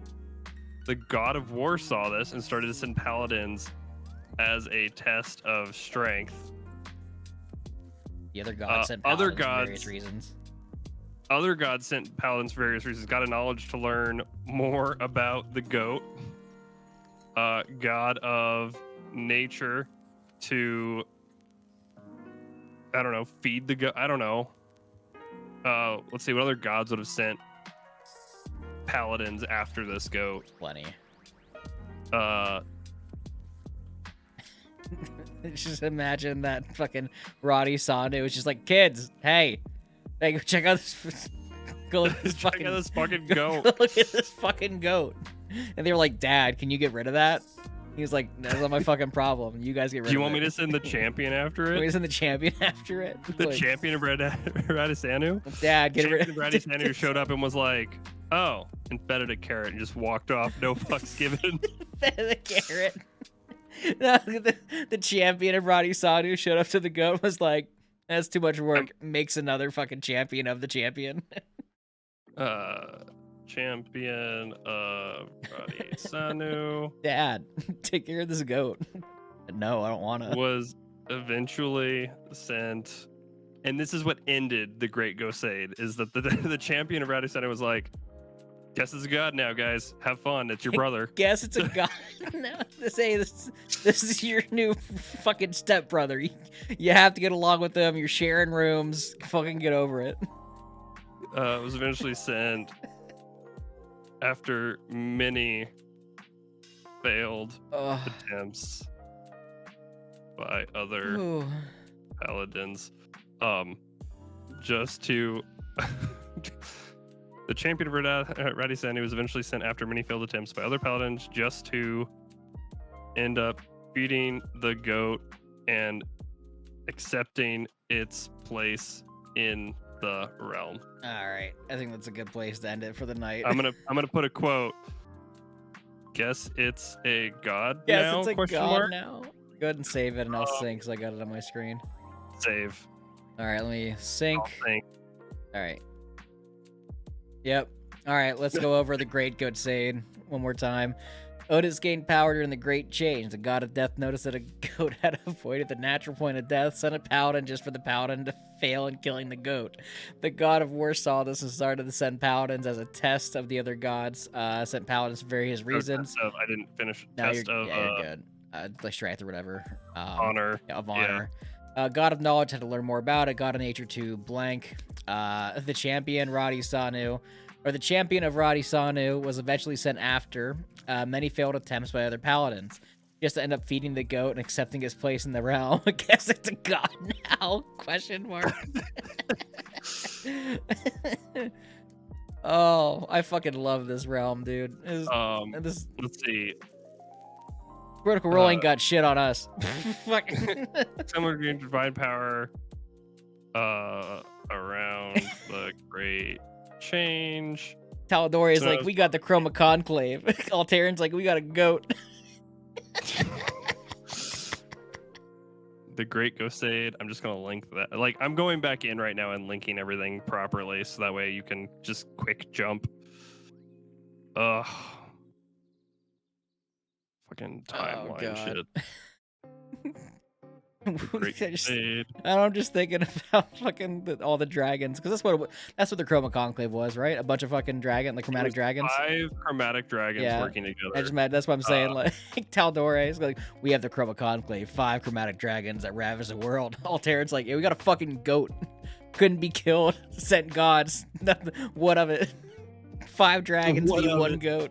The god of war saw this and started to send paladins as a test of strength. The other gods sent other paladins for gods- various reasons. Other gods sent paladins for various reasons. Got a knowledge to learn more about the goat. God of nature to, I don't know, feed the goat. I don't know. Let's see what other gods would have sent paladins after this goat. Plenty. Just imagine that fucking Roddy Sanu was just like, kids, hey, go check out this, Go look at this Check fucking out this fucking goat. look at this fucking goat. And they were like, Dad, can you get rid of that? He was like, that's not my fucking problem. You guys get rid of it. Do you want me to send the champion after Want me it? to send the champion after it? The Like, champion of Radisanu? Dad, get rid Champion of of Radisanu showed up and was like, oh, and fed it a carrot and just walked off. No fucks given. the carrot. No, the champion of Radisanu showed up to the goat and was like, that's too much work. Makes another fucking champion of the champion. Champion of Radisanu Dad, take care of this goat. No, I don't want to. was eventually sent, and this is what ended the Great Crusade, is that the champion of Radisanu was like, guess it's a god now, guys. Have fun. It's your brother. Guess it's a god. No, this is your new fucking stepbrother. You have to get along with them. You're sharing rooms. Fucking get over it. It was eventually sent after many failed attempts by other Ooh. paladins, just to the champion of Radisanu was eventually sent after many failed attempts by other paladins, just to end up beating the goat and accepting its place in the realm. All right, I think that's a good place to end it for the night. I'm gonna put a quote. Guess it's a god Yes, now? it's a Question god mark? now. Go ahead and save it, and I'll sync because I got it on my screen. Save. All right, let me sync. I'll think. All right. Yep. All right, let's go over the Great Crusade one more time. Otis gained power during the Great Change. The god of death noticed that a goat had avoided the natural point of death, sent a paladin just for the paladin to fail in killing the goat. The god of war saw this and started to send paladins as a test of the other gods. Sent paladins for various reasons. So I didn't finish. No, Test of you're good. Like strength or whatever. honor. Yeah, of honor. God of knowledge had to learn more about it. God of nature to blank. The champion Radisanu, or the champion of Radisanu, was eventually sent after many failed attempts by other paladins, just to end up feeding the goat and accepting his place in the realm. I guess it's a god now? Question mark. Oh, I fucking love this realm, dude. This Let's see. Critical Role ain't got shit on us. Fuck. Someone gained divine power around the Great Change. Tal'Dori's So- like, we got the Chroma Conclave. Aal'Teron's like, we got a goat. The Great Crusade. I'm just gonna link that. Like, I'm going back in right now and linking everything properly, so that way you can just quick jump. Ugh. Fucking timeline God. shit. Great Crusade. I'm just thinking about fucking all the dragons, because that's what the Chroma Conclave was, right? A bunch of fucking chromatic dragons. 5 chromatic dragons Yeah. working together. I just that's what I'm saying. Like Tal'Dori's like, we have the Chroma Conclave, 5 chromatic dragons that ravage the world. Aal'Teron's like, yeah, we got a fucking goat, couldn't be killed, sent gods. Nothing. What of it? 5 dragons What beat of 1 it? goat.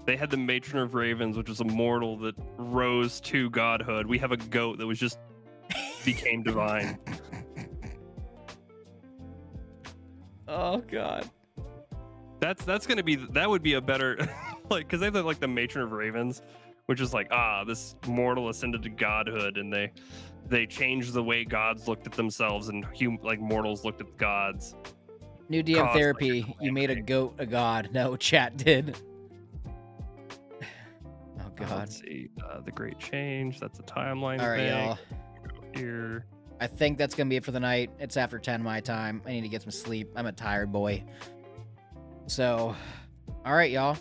They had the Matron of Ravens, which was a mortal that rose to godhood. We have a goat that was just became divine. Oh god. That's gonna be, that would be a better like, because they have like the Matron of Ravens, which is like, this mortal ascended to godhood, and they changed the way gods looked at themselves and like mortals looked at gods. New DM Caused, therapy. like, You made a goat a god. No, chat did. Oh god. Let's see, the Great Change. That's a timeline All right, thing. y'all. Go here. I think that's gonna be it for the night. It's after 10 my time. I need to get some sleep. I'm a tired boy. So, all right, y'all.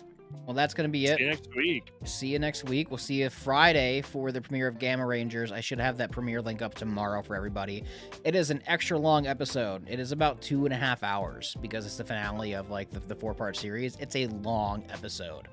Well, that's gonna be it. See you next week. See you next week. We'll see you Friday for the premiere of Gamma Rangers. I should have that premiere link up tomorrow for everybody. It is an extra long episode. It is about 2.5 hours because it's the finale of like the 4-part series. It's a long episode.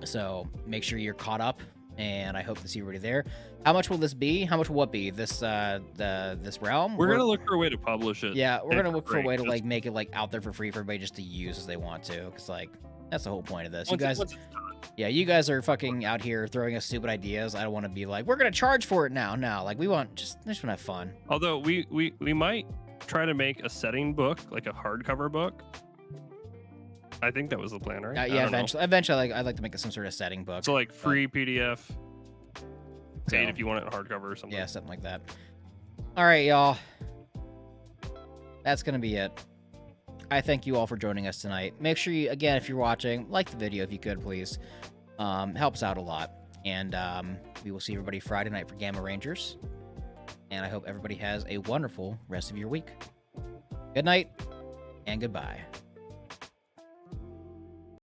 So make sure you're caught up, and I hope to see everybody there. How much will this be? How much will it be? This this realm? We're gonna look for a way to publish it. Yeah, we're gonna look for a way to Just like make it like out there for free for everybody just to use as they want to, because like that's the whole point of this. once You guys, it's done. yeah, you guys are fucking out here throwing us stupid ideas. I don't want to be like, we're gonna charge for it now. No, like we just want to have fun. Although we might try to make a setting book, like a hardcover book. I think that was the plan, right? Yeah, eventually, I'd like to make some sort of setting book. So like free PDF, paid So- if you want it in hardcover or something. Yeah, something like that. All right, y'all. That's gonna be it. I thank you all for joining us tonight. Make sure you, again, if you're watching, like the video if you could, please. Helps out a lot. And we will see everybody Friday night for Gamma Rangers. And I hope everybody has a wonderful rest of your week. Good night and goodbye.